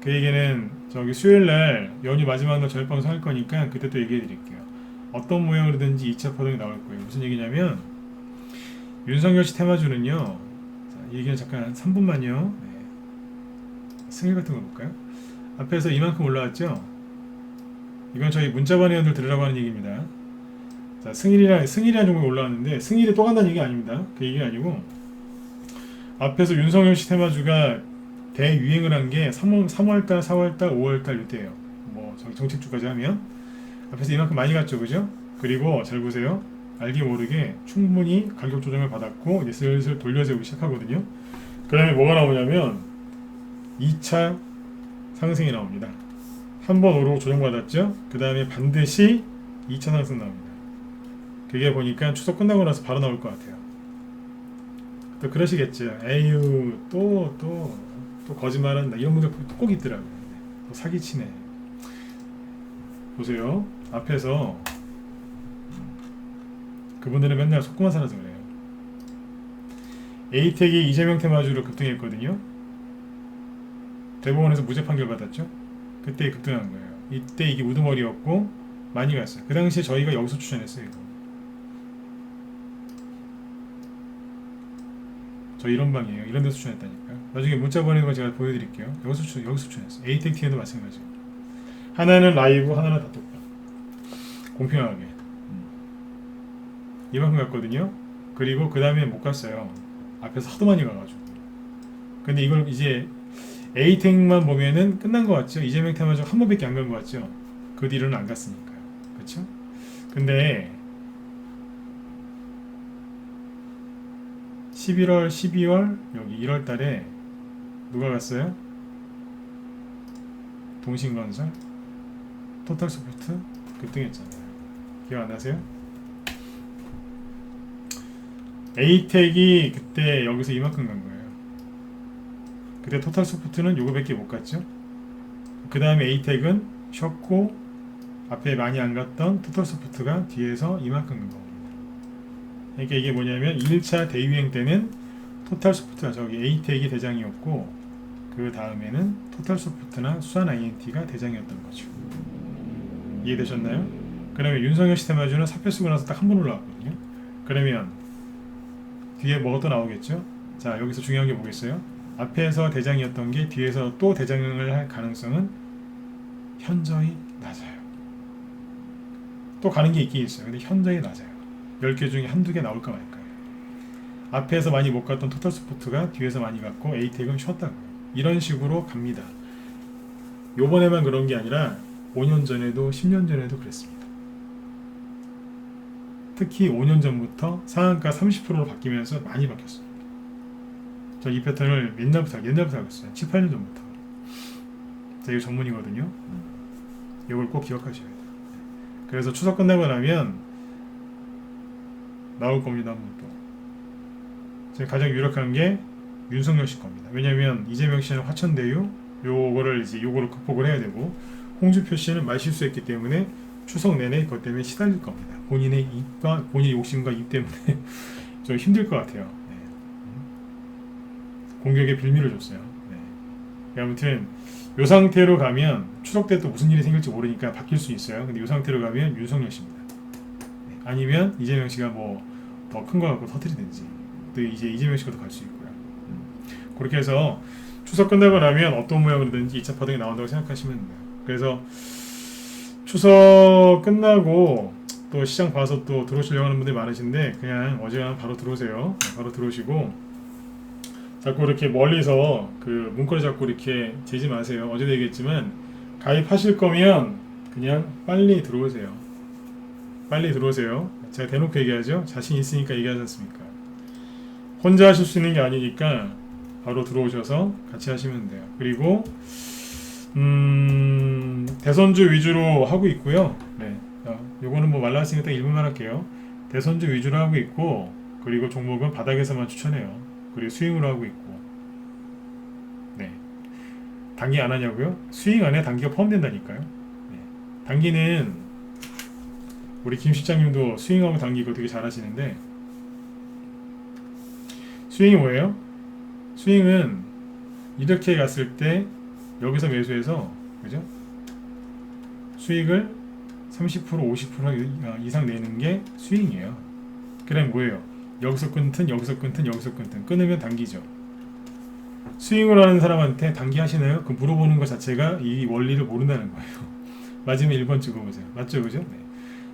그 얘기는 저기 수요일날 연휴 마지막 날 저녁 방송 할 거니까 그때 또 얘기해 드릴게요. 어떤 모양으로든지 2차 파동이 나올 거예요. 무슨 얘기냐면 윤석열 씨 테마주는요. 자, 이 얘기는 잠깐 3분만요. 네. 승일 같은 거 볼까요? 앞에서 이만큼 올라왔죠? 이건 저희 문자반 회원들 들으라고 하는 얘기입니다. 자, 승일이라는 종목이 올라왔는데 승일이 또 간다는 얘기 아닙니다. 그 얘기가 아니고 앞에서 윤석열 씨 테마주가 대유행을 한 게 3월달, 4월달, 5월달 이때예요. 뭐 정책주까지 하면 앞에서 이만큼 많이 갔죠, 그죠? 그리고 잘 보세요. 알게 모르게 충분히 가격 조정을 받았고 이제 슬슬 돌려세우기 시작하거든요. 그 다음에 뭐가 나오냐면 2차 상승이 나옵니다. 한 번 오르고 조정받았죠. 그 다음에 반드시 2차 상승 나옵니다. 그게 보니까 추석 끝나고 나서 바로 나올 것 같아요. 또 그러시겠죠. 에휴 또 거짓말한다 이런 분들 꼭 있더라고요. 또 사기치네. 보세요. 앞에서 그분들은 맨날 속고만 살아서 그래요. 에이텍이 이재명 테마주로 급등했거든요. 대법원에서 무죄 판결 받았죠. 그때 급등한 거예요. 이때 이게 우두머리였고 많이 갔어요. 그 당시에 저희가 여기서 추천했어요. 이거. 저 이런 방이에요. 이런 데서 추천했다니까요. 나중에 문자 보내는 거 제가 보여드릴게요. 여기서 추천했어요. 에이텍티에도 마찬가지고. 하나는 라이브, 하나는 다톡방. 공평하게. 이만큼 갔거든요. 그리고 그 다음에 못 갔어요. 앞에서 하도 많이 가가지고. 근데 이걸 이제 에이텍만 보면은 끝난 것 같죠? 이재명 테마적 한 번밖에 안 간 것 같죠? 그 뒤로는 안 갔으니까요. 그쵸? 근데 11월, 12월, 여기 1월 달에 누가 갔어요? 동신건설, 토탈소프트 급등했잖아요. 기억 안 나세요? 에이텍이 그때 여기서 이만큼 간 거예요. 그때 토탈소프트는 요거밖에 못 갔죠. 그 다음에 에이텍은 쉬었고 앞에 많이 안 갔던 토탈소프트가 뒤에서 이만큼 간 겁니다. 그러니까 이게 뭐냐면 1차 대유행 때는 토탈소프트가 저기 에이텍이 대장이었고 그 다음에는 토탈소프트나 수산 INT가 대장이었던 거죠. 이해되셨나요? 그러면 윤석열 시스템아주는 사표 쓰고 나서 딱 한 번 올라왔거든요. 그러면 뒤에 뭐가 또 나오겠죠? 자, 여기서 중요한 게 뭐겠어요? 앞에서 대장이었던 게 뒤에서 또 대장을 할 가능성은 현저히 낮아요. 또 가는 게 있긴 있어요. 근데 현저히 낮아요. 10개 중에 한두 개 나올까 말까요. 앞에서 많이 못 갔던 토탈스포트가 뒤에서 많이 갔고 에이텍은 쉬었다고요. 이런 식으로 갑니다. 요번에만 그런 게 아니라 5년 전에도 10년 전에도 그랬습니다. 특히 5년 전부터 상한가 30%로 바뀌면서 많이 바뀌었어요. 저 이 패턴을 옛날부터 하고 있어요. 7, 8년 전부터. 제가 이거 전문이거든요. 이걸 꼭 기억하셔야 돼요. 그래서 추석 끝나고 나면 나올 겁니다. 한번 또. 제가 가장 유력한 게 윤석열 씨 겁니다. 왜냐면 이재명 씨는 화천대유 요거를 이제 요거를 극복을 해야 되고 홍준표 씨는 말실수했기 때문에 추석 내내 그것 때문에 시달릴 겁니다. 본인의 입과 본인의 욕심과 입 때문에 좀 힘들 것 같아요. 네. 공격에 빌미를 줬어요. 네. 아무튼 요 상태로 가면 추석 때 또 무슨 일이 생길지 모르니까 바뀔 수 있어요. 근데 요 상태로 가면 윤석열 씨입니다. 네. 아니면 이재명 씨가 뭐 더 큰 거 갖고 터뜨리든지 또 이제 이재명 씨가 더 갈 수 있고요. 그렇게 해서 추석 끝나고 나면 어떤 모양으로든지 2차 파동이 나온다고 생각하시면 돼요. 그래서 추석 끝나고 또 시장 봐서 또 들어오시려고 하는 분들이 많으신데 그냥 어지간하면 바로 들어오세요. 바로 들어오시고 자꾸 이렇게 멀리서 그 문구를 자꾸 이렇게 재지 마세요. 어제도 얘기했지만 가입하실 거면 그냥 빨리 들어오세요. 빨리 들어오세요. 제가 대놓고 얘기하죠. 자신 있으니까 얘기하지 않습니까? 혼자 하실 수 있는 게 아니니까 바로 들어오셔서 같이 하시면 돼요. 그리고 대선주 위주로 하고 있고요. 네, 요거는 뭐 말랐으니까 1분만 할게요. 대선주 위주로 하고 있고 그리고 종목은 바닥에서만 추천해요. 그리고 스윙으로 하고 있고 네, 단기 안 하냐고요? 스윙 안에 단기가 포함된다니까요. 네, 단기는 우리 김 실장님도 스윙하고 단기 이거 되게 잘하시는데 스윙이 뭐예요? 스윙은 이렇게 갔을 때 여기서 매수해서 그죠? 수익을 30% 50% 이상 내는 게 스윙이에요. 그럼 뭐예요? 여기서 끊든 여기서 끊든 여기서 끊든 끊으면 단기죠. 스윙을 하는 사람한테 단기 하시나요? 그 물어보는 것 자체가 이 원리를 모른다는 거예요. 맞으면 1번 찍어보세요. 맞죠? 그죠? 네.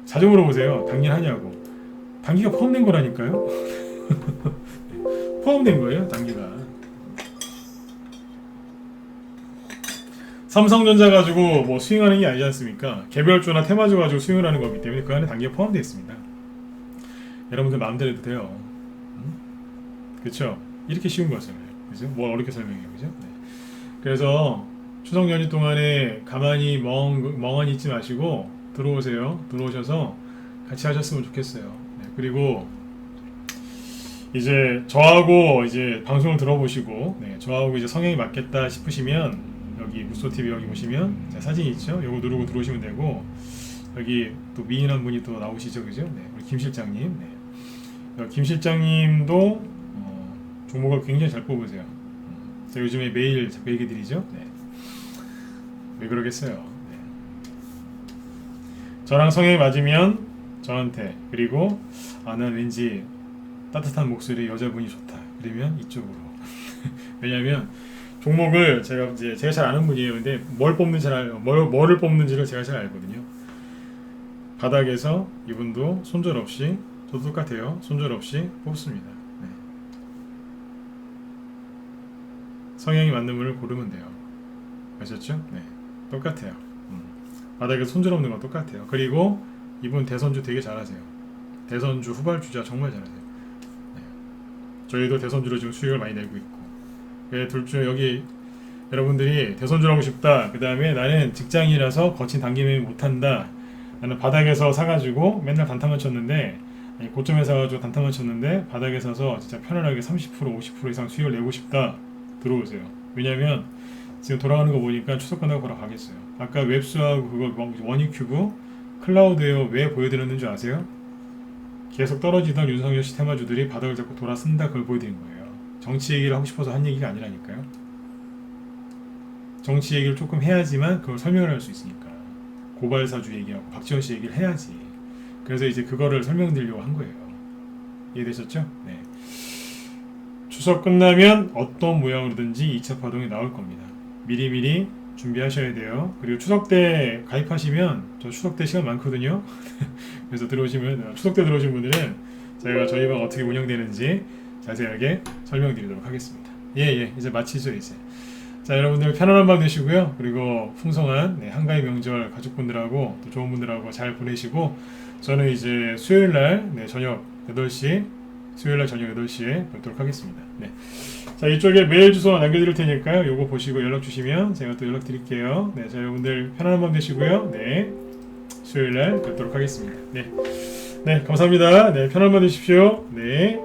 자주 물어보세요. 단기 하냐고. 단기가 포함된 거라니까요. 포함된 거예요. 단기가. 삼성전자 가지고 뭐 스윙하는 게 아니지 않습니까? 개별주나 테마주 가지고 스윙을 하는 거기 때문에 그 안에 단기가 포함되어 있습니다. 여러분들 마음대로 해도 돼요. 그렇죠? 이렇게 쉬운 거잖아요. 그죠? 뭘 어렵게 설명해요. 그죠? 네. 그래서 추석 연휴 동안에 가만히 멍하니 있지 마시고 들어오세요. 들어오셔서 같이 하셨으면 좋겠어요. 네. 그리고 이제 저하고 이제 방송을 들어보시고 네. 저하고 이제 성향이 맞겠다 싶으시면 여기 무소TV 여기 보시면 사진 있죠? 요거 누르고 들어오시면 되고 여기 또 미인한 분이 또 나오시죠, 그죠? 네, 우리 김 실장님. 네. 김 실장님도 종목을 굉장히 잘 뽑으세요. 제가 요즘에 매일 자꾸 얘기 드리죠. 네. 왜 그러겠어요? 네. 저랑 성향이 맞으면 저한테, 그리고 난 왠지 따뜻한 목소리 여자분이 좋다 그러면 이쪽으로. 왜냐면 종목을 제가 잘 아는 분이에요. 근데 뭐를 뽑는지를 제가 잘 알거든요. 바닥에서 이분도 손절없이, 저도 똑같아요. 손절없이 뽑습니다. 네. 성향이 맞는 분을 고르면 돼요. 아셨죠? 네, 똑같아요. 바닥에서 손절 없는 건 똑같아요. 그리고 이분 대선주 되게 잘하세요. 대선주 후발주자 정말 잘하세요. 네. 저희도 대선주로 지금 수익을 많이 내고 있고. 둘 중 여기 여러분들이 대선주를 하고 싶다. 그 다음에 나는 직장이라서 거친 단기 못한다. 나는 바닥에서 사가지고 맨날 단타만 쳤는데, 아니 고점에 사가지고 단타만 쳤는데 바닥에 사서 진짜 편안하게 30% 50% 이상 수익을 내고 싶다. 들어오세요. 왜냐면 지금 돌아가는 거 보니까 추석 끝나고 걸어가겠어요. 아까 웹스하고 그거 원익큐브 클라우드웨어 왜 보여드렸는 줄 아세요? 계속 떨어지던 윤석열 씨 테마주들이 바닥을 잡고 돌아선다, 그걸 보여드린 거예요. 정치 얘기를 하고 싶어서 한 얘기가 아니라니까요. 정치 얘기를 조금 해야지만 그걸 설명을 할 수 있으니까. 고발사주 얘기하고 박지원 씨 얘기를 해야지. 그래서 이제 그거를 설명드리려고 한 거예요. 이해되셨죠? 네. 추석 끝나면 어떤 모양으로든지 2차 파동이 나올 겁니다. 미리미리 준비하셔야 돼요. 그리고 추석 때 가입하시면 저 추석 때 시간 많거든요. 그래서 추석 때 들어오신 분들은 제가 저희 방 어떻게 운영되는지 자세하게 설명드리도록 하겠습니다. 예, 이제 마치죠 이제. 자, 여러분들 편안한 밤 되시고요. 그리고 풍성한 한가위 명절 가족분들하고 또 좋은 분들하고 잘 보내시고, 저는 이제 수요일날 저녁 8시 수요일날 저녁 8시에 뵙도록 하겠습니다. 네. 자, 이쪽에 메일 주소 남겨드릴 테니까요. 요거 보시고 연락 주시면 제가 또 연락 드릴게요. 네, 자, 여러분들 편안한 밤 되시고요. 네, 수요일날 뵙도록 하겠습니다. 네, 감사합니다. 네, 편안한 밤 되십시오. 네.